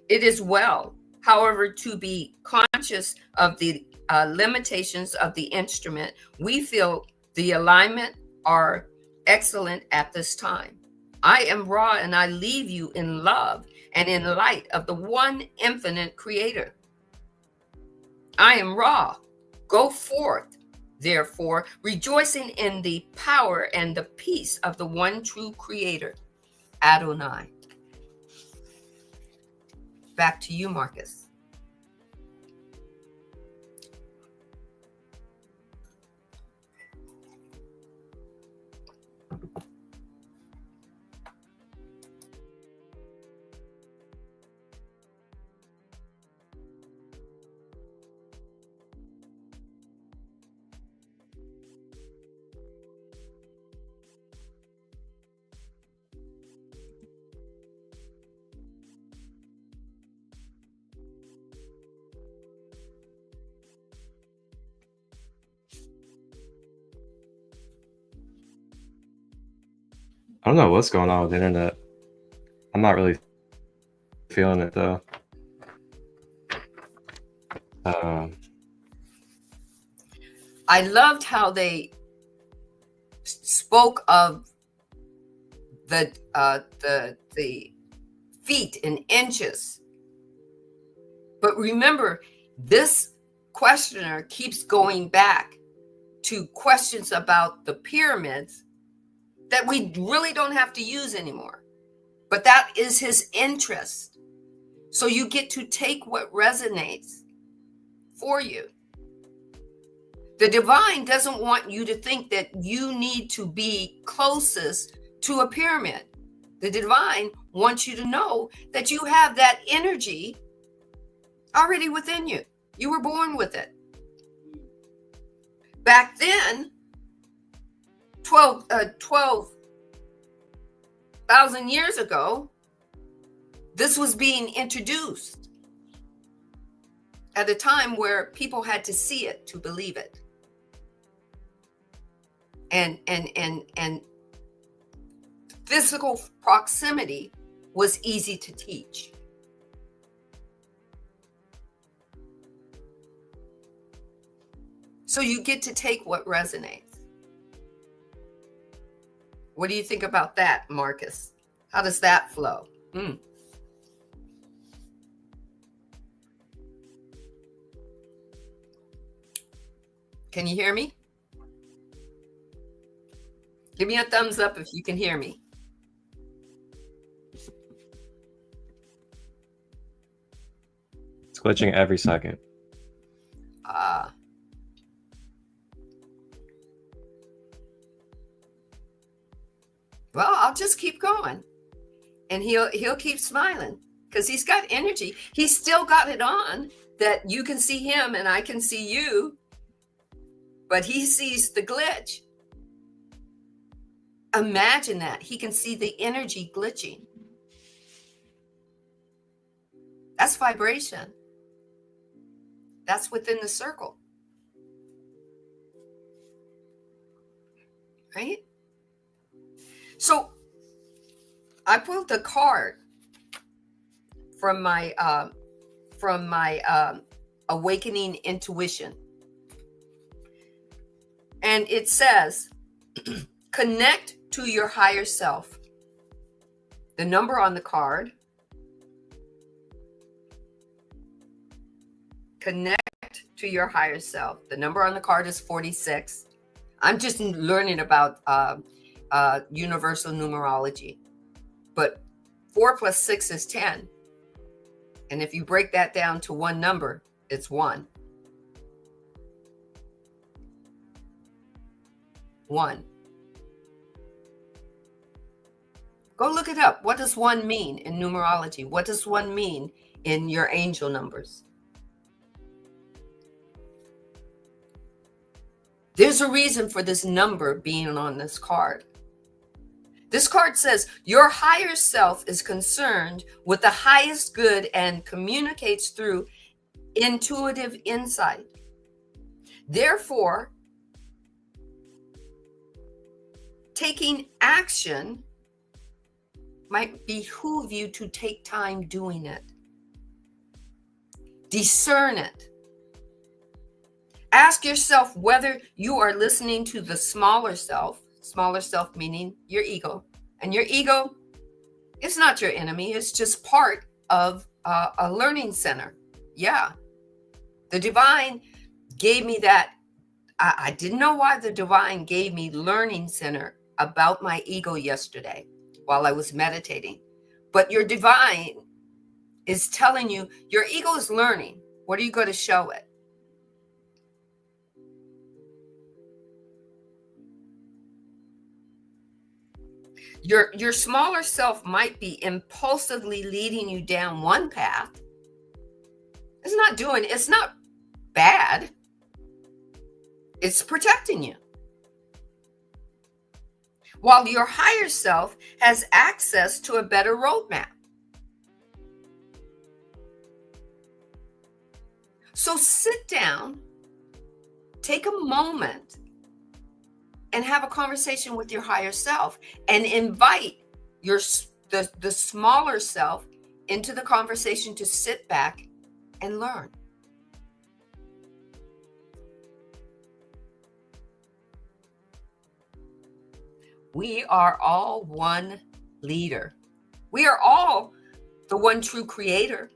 It is well. However, to be conscious of the limitations of the instrument, we feel the alignment are excellent at this time. I am raw, and I leave you in love and in light of the one infinite creator. I am raw. Go forth, therefore, rejoicing in the power and the peace of the one true creator, Adonai. Back to you, Marcus. I don't know what's going on with the internet. I'm not really feeling it though. I loved how they spoke of the feet in inches. But remember, this questioner keeps going back to questions about the pyramids that we really don't have to use anymore. But that is his interest. So you get to take what resonates for you. The divine doesn't want you to think that you need to be closest to a pyramid. The divine wants you to know that you have that energy already within you. You were born with it. Back then, 12,000 years ago, this was being introduced at a time where people had to see it to believe it. And physical proximity was easy to teach. So you get to take what resonates. What do you think about that, Marcus? How does that flow? Can you hear me? Give me a thumbs up if you can hear me. It's glitching every second. Well, I'll just keep going, and he'll keep smiling because he's got energy. He's still got it on that you can see him and I can see you, but he sees the glitch. Imagine that. He can see the energy glitching. That's vibration. That's within the circle. Right? So I pulled the card from my awakening intuition. And it says, connect to your higher self. The number on the card. Connect to your higher self. The number on the card is 46. I'm just learning about universal numerology. But 4 plus 6 is 10. And if you break that down to one number, it's 1. 1. Go look it up. What does 1 mean in numerology? What does 1 mean in your angel numbers? There's a reason for this number being on this card. This card says your higher self is concerned with the highest good and communicates through intuitive insight. Therefore, taking action might behoove you to take time doing it. Discern it. Ask yourself whether you are listening to the smaller self meaning your ego. And your ego is not your enemy. It's just part of a learning center. Yeah. The divine gave me that. I didn't know why the divine gave me learning center about my ego yesterday while I was meditating. But your divine is telling you your ego is learning. What are you going to show it? Your smaller self might be impulsively leading you down one path. It's not bad. It's protecting you. While your higher self has access to a better roadmap. So sit down, take a moment, and have a conversation with your higher self and invite the smaller self into the conversation to sit back and learn. We are all one leader. We are all the one true creator.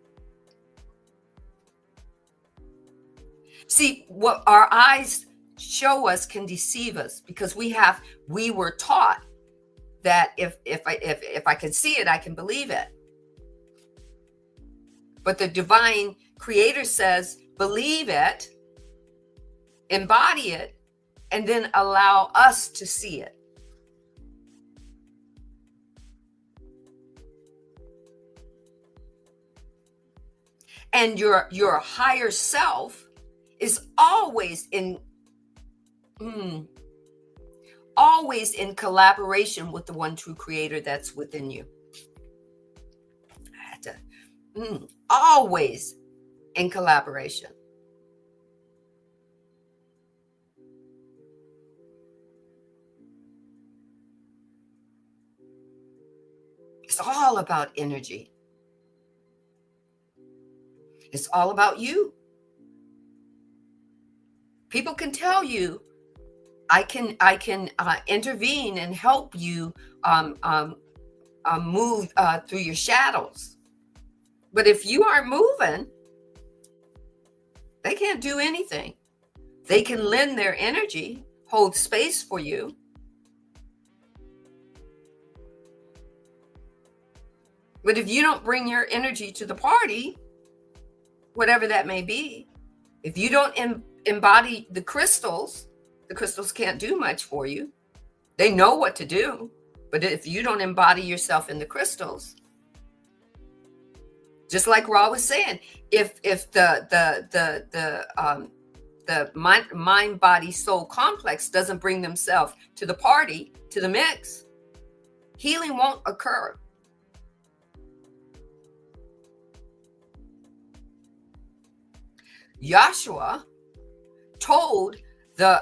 See, what our eyes show us can deceive us because we were taught that if I can see it, I can believe it. But the divine creator says, believe it, embody it, and then allow us to see it. And your higher self is always in collaboration with the one true creator that's within you. Always in collaboration. It's all about energy. It's all about you. People can tell you, I can intervene and help you move through your shadows. But if you aren't moving, they can't do anything. They can lend their energy, hold space for you. But if you don't bring your energy to the party, whatever that may be, if you don't embody the crystals can't do much for you. They know what to do, but if you don't embody yourself in the crystals, just like Ra was saying, if the mind body soul complex doesn't bring themselves to the party, to the mix, healing won't occur. Yahshua told the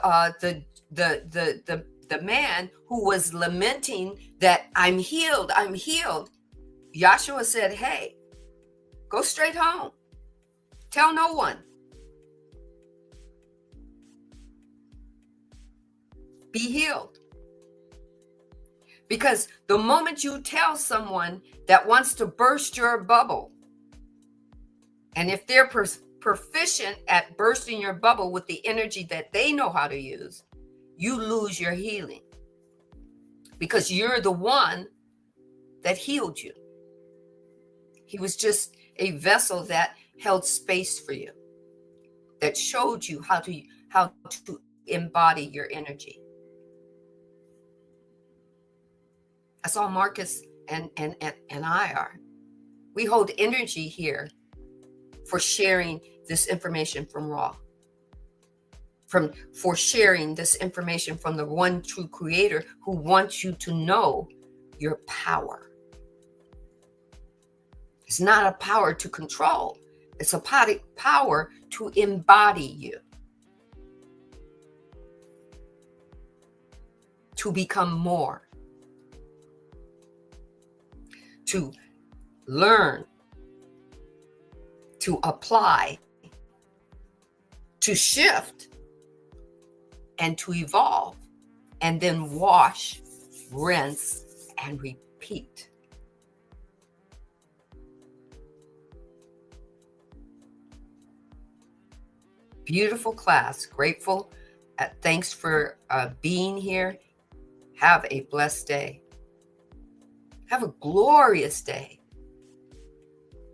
man who was lamenting that I'm healed. Yahshua said, hey, go straight home. Tell no one. Be healed. Because the moment you tell someone that wants to burst your bubble, and if they're proficient at bursting your bubble with the energy that they know how to use, you lose your healing. Because you're the one that healed you. He was just a vessel that held space for you, that showed you how to embody your energy. That's all Marcus and I are. We hold energy here for sharing this information from Ra, for sharing this information from the one true creator who wants you to know your power. It's not a power to control. It's a power to embody you, to become more, to learn, to apply, to shift, and to evolve, and then wash, rinse, and repeat. Beautiful class. Grateful. Thanks for being here. Have a blessed day. Have a glorious day.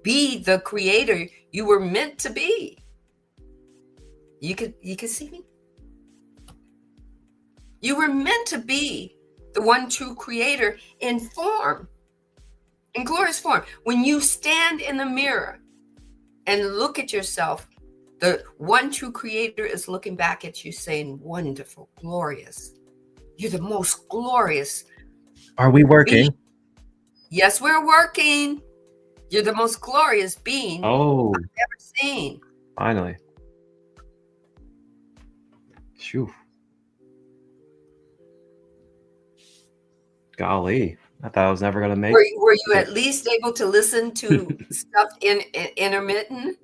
Be the creator you were meant to be. You can see me? You were meant to be the one true creator in form, in glorious form. When you stand in the mirror and look at yourself, the one true creator is looking back at you saying, wonderful, glorious. You're the most glorious. Are we working? Being. Yes, we're working. You're the most glorious being I've ever seen. Finally. Phew. Golly, I thought I was never going to make it. Were you at least able to listen to stuff in intermittent?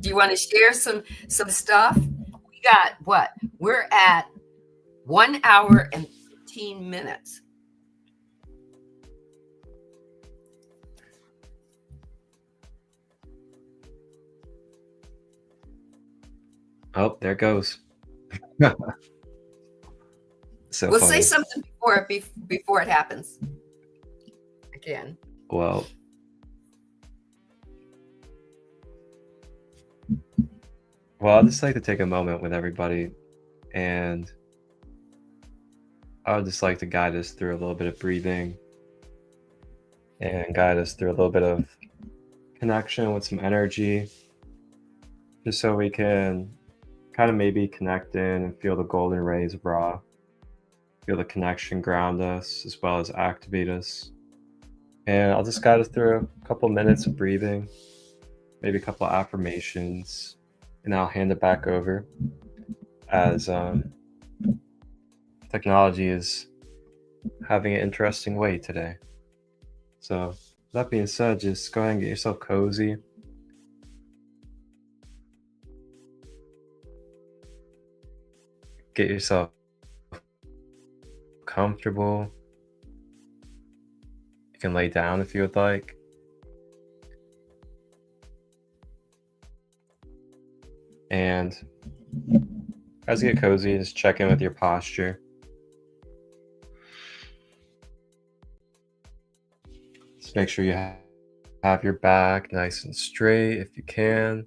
Do you want to share some stuff? We got what? We're at 1 hour and 15 minutes. Oh, there it goes. So we'll funny. say something before it happens. Again. Well, I'd just like to take a moment with everybody, and I would just like to guide us through a little bit of breathing and guide us through a little bit of connection with some energy, just so we can kind of maybe connect in and feel the golden rays of Ra, feel the connection ground us as well as activate us. And I'll just guide us through a couple minutes of breathing, maybe a couple of affirmations, and I'll hand it back over as technology is having an interesting way today. So, that being said, just go ahead and get yourself cozy. Get yourself comfortable. You can lay down if you would like. And as you get cozy, just check in with your posture. Just make sure you have your back nice and straight if you can.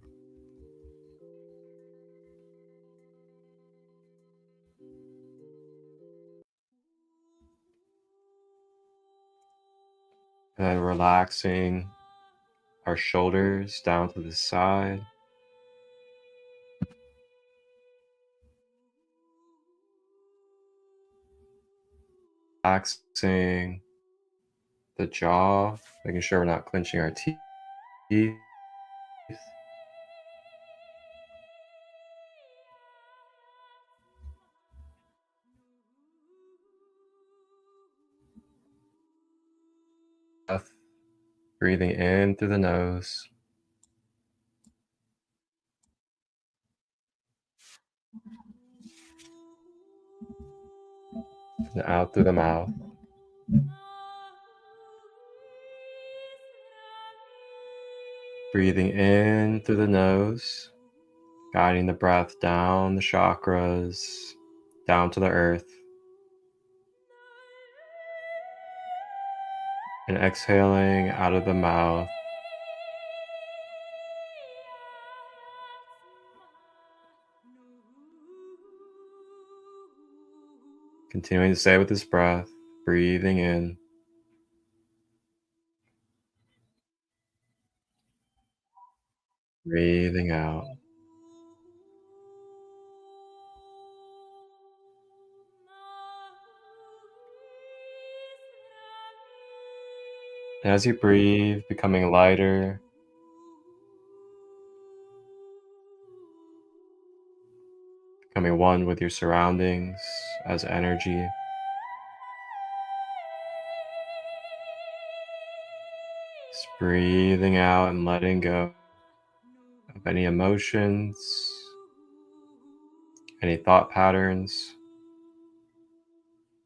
And relaxing our shoulders down to the side. Relaxing the jaw, making sure we're not clenching our teeth. Breathing in through the nose and out through the mouth. Breathing in through the nose, guiding the breath down the chakras, down to the earth. And exhaling out of the mouth. Continuing to stay with this breath, breathing in. Breathing out. And as you breathe, becoming lighter, becoming one with your surroundings as energy. Just breathing out and letting go of any emotions, any thought patterns,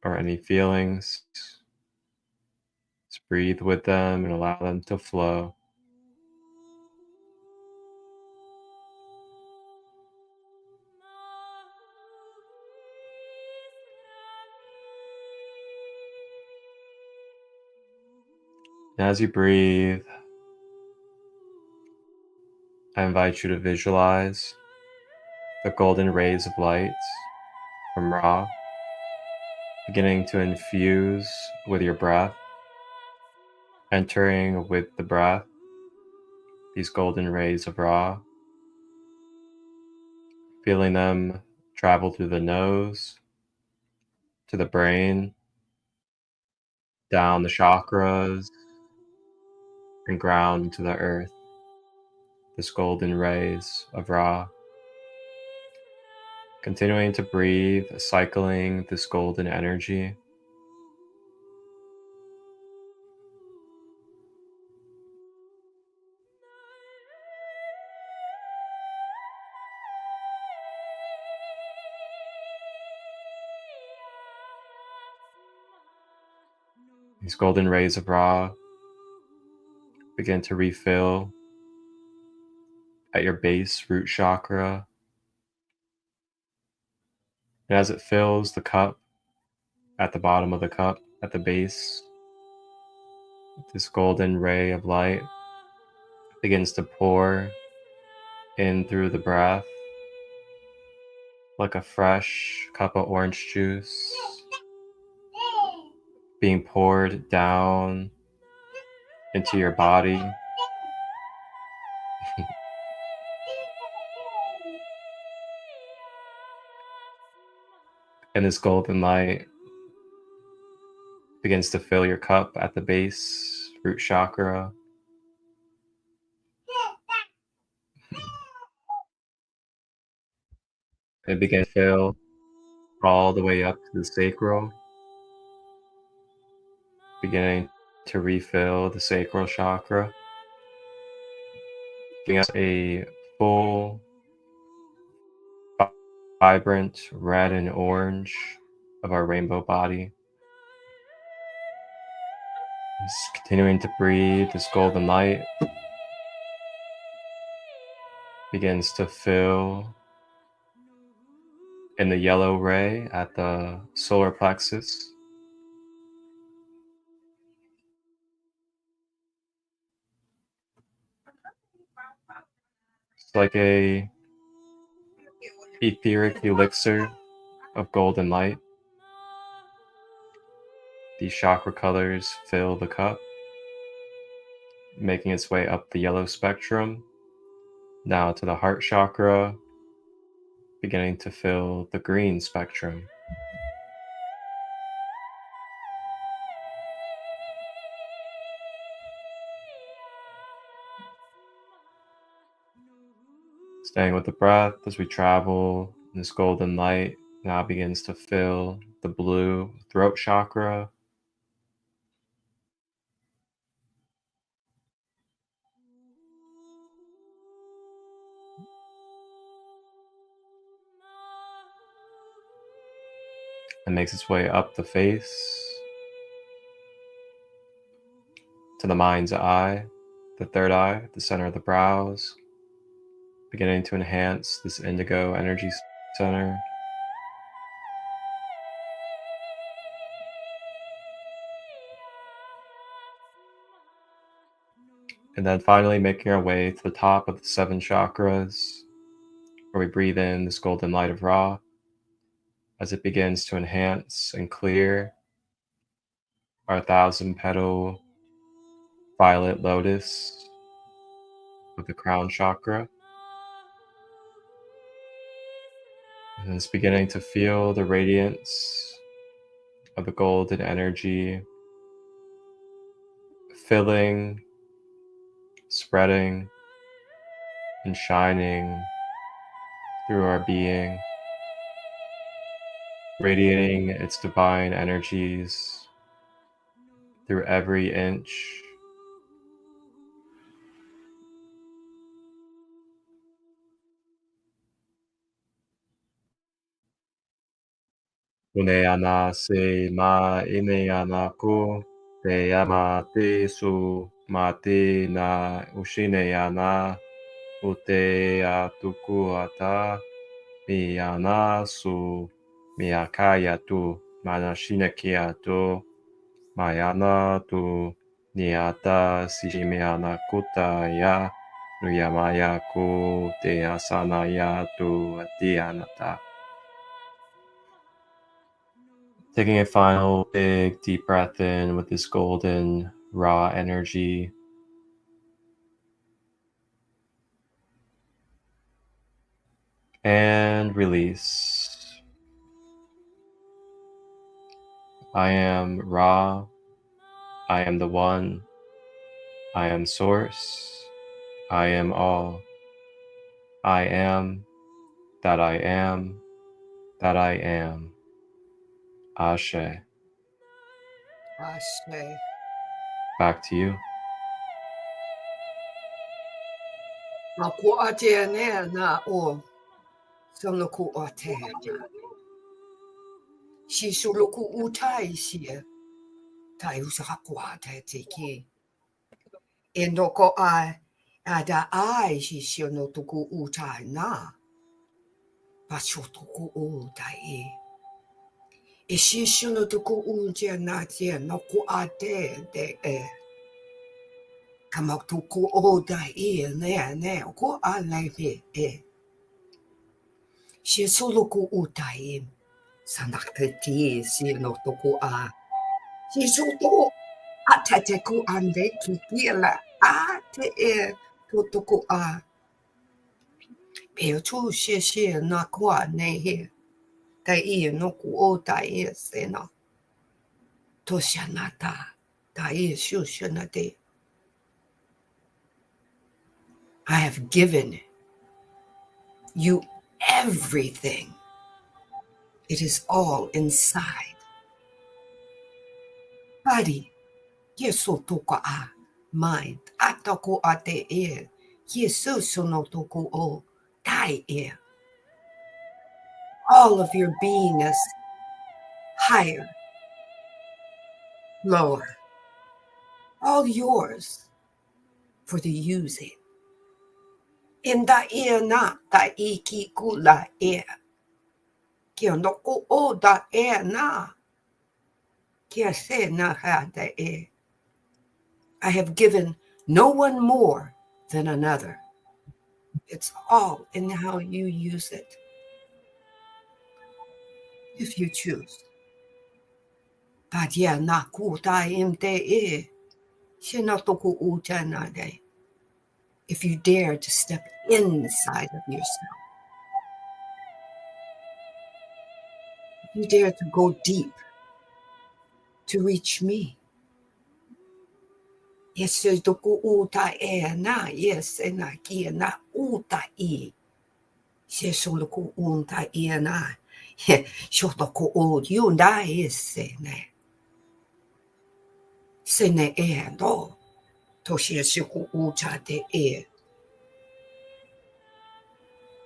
or any feelings. Just breathe with them and allow them to flow. And as you breathe, I invite you to visualize the golden rays of light from Ra beginning to infuse with your breath, entering with the breath these golden rays of Ra, feeling them travel through the nose, to the brain, down the chakras, and ground into the earth. This golden rays of Ra. Continuing to breathe, cycling this golden energy. These golden rays of Ra begin to refill at your base root chakra. And as it fills the cup, at the bottom of the cup, at the base, this golden ray of light begins to pour in through the breath like a fresh cup of orange juice being poured down into your body. And this golden light begins to fill your cup at the base root chakra. It begins to fill all the way up to the sacral, beginning to refill the sacral chakra, giving us a full, vibrant red and orange of our rainbow body. Just continuing to breathe, this golden light begins to fill in the yellow ray at the solar plexus. It's like a etheric elixir of golden light. These chakra colors fill the cup, making its way up the yellow spectrum, now to the heart chakra, beginning to fill the green spectrum. Staying with the breath as we travel, this golden light now begins to fill the blue throat chakra, and makes its way up the face to the mind's eye, the third eye, the center of the brows, beginning to enhance this indigo energy center. And then finally making our way to the top of the 7 chakras, where we breathe in this golden light of Ra as it begins to enhance and clear our 1,000-petal violet lotus of the crown chakra. And it's beginning to feel the radiance of the golden energy filling, spreading, and shining through our being, radiating its divine energies through every inch Uneana se ma ineana ko te ama te su ma te na ushineana ute atuku ata mi ana su mi akaya tu manashinekia tu mayana tu niata sishimiana kuta ya nuyamaya ku te asana ya tu atianata. Taking a final big deep breath in with this golden raw energy. And release. I am Ra. I am the One. I am Source. I am all. I am that I am that I am. Ashe. Ashe. Back to you. Na ku ate ne na o sono ku ate na. Si sulu ku utai si tai usa ku ate te ki. E no ko ai ada ai si no tuku utai na. Pa tuku utai. E si no tuku utai na te no ku ate de Kama tuku utai ne ko alai pe Si sulu ku utai. Sanakte ti si no tuku a. Si suto atete ku ande ki kila ate tuku a. Peo tu si na kwa ne he. Tai no ku o tai se na. To shanata. Tai shu shanate. I have given you everything. It is all inside. Body, Yeso toka a mind. Atako ate e. Yeso sono toko o tai e. All of your beingness higher, lower, all yours for the using. In da e na da e ki kula e. Kia noko o da e na. Kia se na ha da e. I have given no one more than another. It's all in how you use it. If you choose. But yeah, na ku ta im te e. Shinotoku uta na de. If you dare to step inside of yourself, if you dare to go deep to reach me. Yes, toku uta e na, yes, na kia na uta e. Shesoloku unta e na. Shotoku o yunda e se ne. Se ne e do. Toshioku uta te e.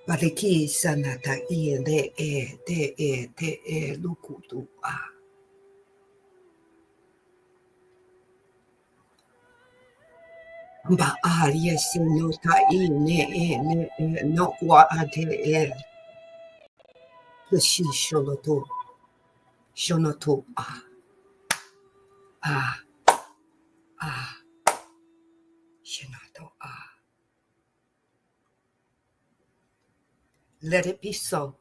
Bariki sanata e de e te e lukutu a. Ba a yes no ta e ne no wa a te e. Shi shonoto a. Ah, Shinato ah. Let it be so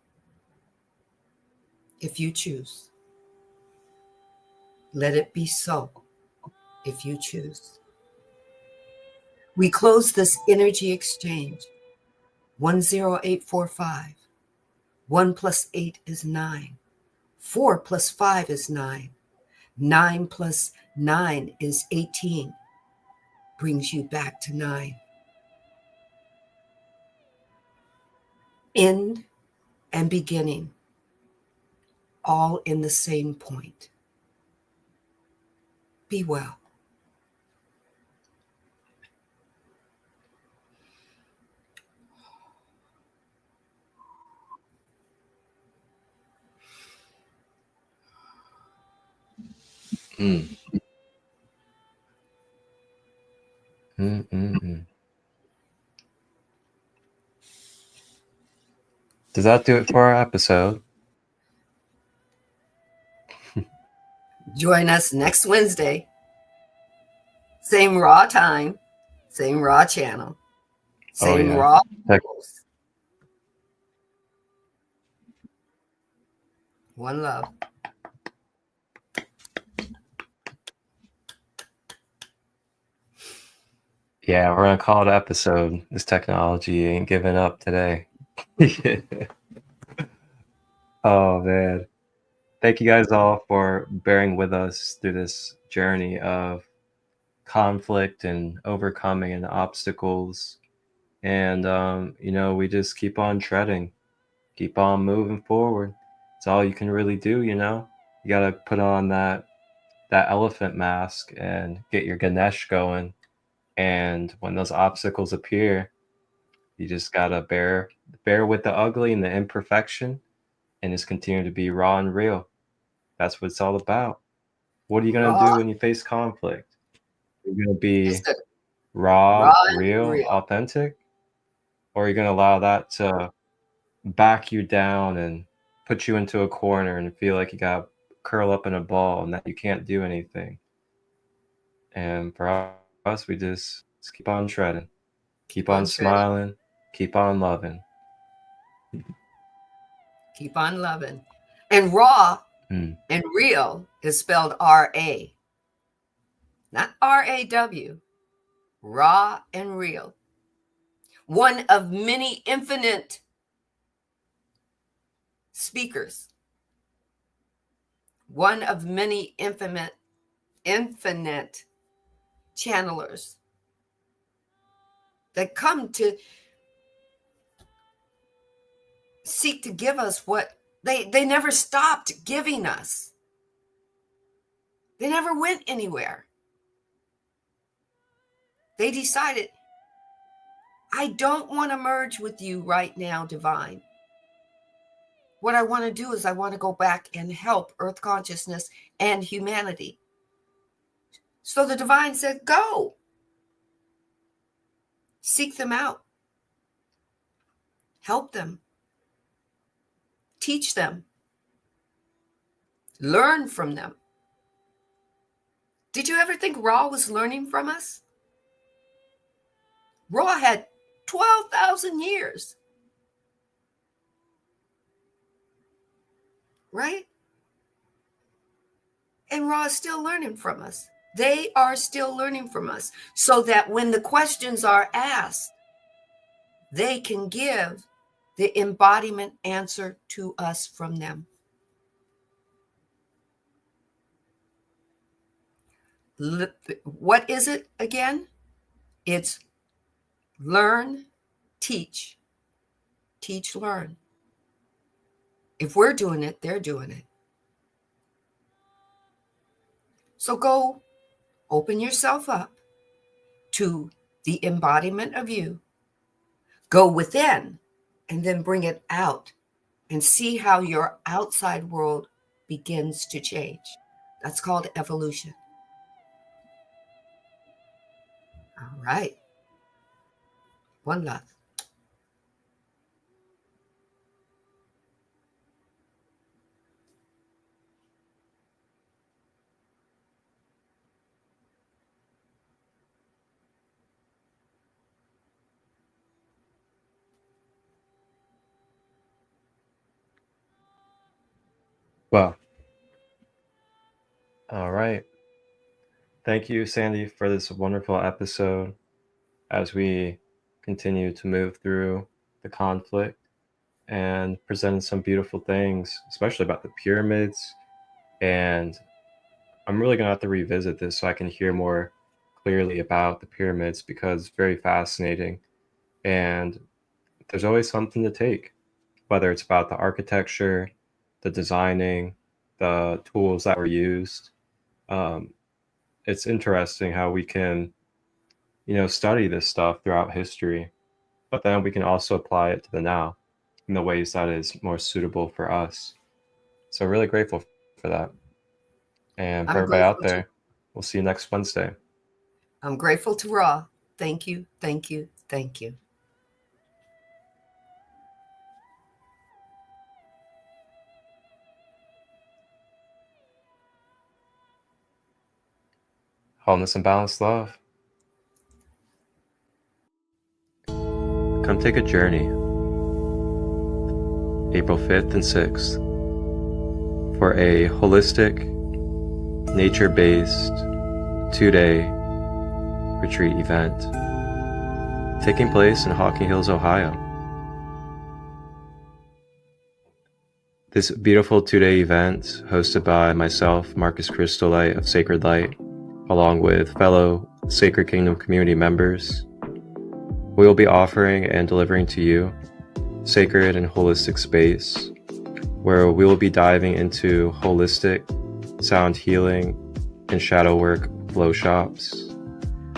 if you choose. Let it be so if you choose. We close this energy exchange 10845. 1 plus 8 is 9. 4 plus 5 is 9. 9 plus 9 is 18. Brings you back to 9. End and beginning, all in the same point. Be well. Mm. Does that do it for our episode? Join us next Wednesday. Same raw time, same raw channel, same raw. One love. Yeah, we're gonna call it an episode. This technology ain't giving up today. Oh man. Thank you guys all for bearing with us through this journey of conflict and overcoming and obstacles. And we just keep on treading, keep on moving forward. It's all you can really do, You gotta put on that elephant mask and get your Ganesh going. And when those obstacles appear, you just gotta bear with the ugly and the imperfection and just continue to be raw and real. That's what it's all about. What are you gonna do when you face conflict? You're gonna be raw, real, authentic, or are you gonna allow that to back you down and put you into a corner and feel like you got curl up in a ball and that you can't do anything? And for us, we just keep on treading, keep on smiling, keep on loving. Keep on loving. And raw and real is spelled R-A, not R-A-W. Raw and real. One of many infinite speakers. One of many infinite channelers that come to seek to give us what they never stopped giving us. They never went anywhere. They decided, I don't want to merge with you right now, divine. What I want to do is I want to go back and help Earth consciousness and humanity. So the divine said, go. Seek them out. Help them. Teach them. Learn from them. Did you ever think Ra was learning from us? Ra had 12,000 years. Right? And Ra is still learning from us. They are still learning from us, so that when the questions are asked, they can give the embodiment answer to us from them. What is it again? It's learn, teach. Teach, learn. If we're doing it, they're doing it. So go open yourself up to the embodiment of you. Go within and then bring it out and see how your outside world begins to change. That's called evolution. All right. One love. Well, all right. Thank you, Sandee, for this wonderful episode as we continue to move through the conflict and present some beautiful things, especially about the pyramids. And I'm really going to have to revisit this so I can hear more clearly about the pyramids, because it's very fascinating. And there's always something to take, whether it's about the architecture, the designing, the tools that were used. It's interesting how we can, study this stuff throughout history, but then we can also apply it to the now in the ways that is more suitable for us. So really grateful for that. And for everybody out there, we'll see you next Wednesday. I'm grateful to Ra. Thank you, thank you, thank you. Wholeness and balanced love. Come take a journey, April 5th and 6th, for a holistic, nature-based 2-day retreat event taking place in Hocking Hills, Ohio. This beautiful 2-day event, hosted by myself, Marcus Christolight of Sacred Light, along with fellow Sacred Kingdom community members, we will be offering and delivering to you sacred and holistic space where we will be diving into holistic sound healing and shadow work flow shops.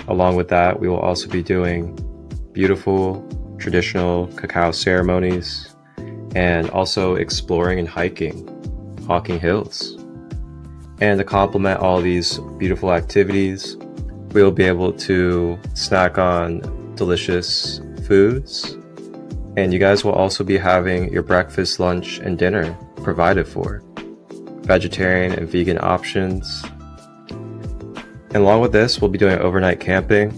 Along with that, we will also be doing beautiful traditional cacao ceremonies and also exploring and hiking Hocking Hills. And to complement all these beautiful activities, we will be able to snack on delicious foods. And you guys will also be having your breakfast, lunch, and dinner provided for. Vegetarian and vegan options. And along with this, we'll be doing overnight camping.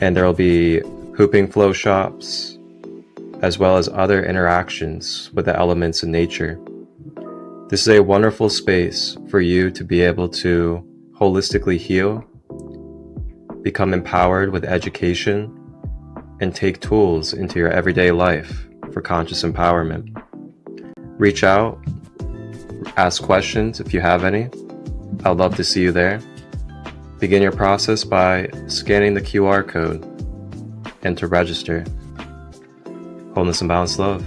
And there will be hooping flow shops, as well as other interactions with the elements in nature. This is a wonderful space for you to be able to holistically heal, become empowered with education, and take tools into your everyday life for conscious empowerment. Reach out, ask questions if you have any. I'd love to see you there. Begin your process by scanning the QR code and to register. Wholeness and balanced love.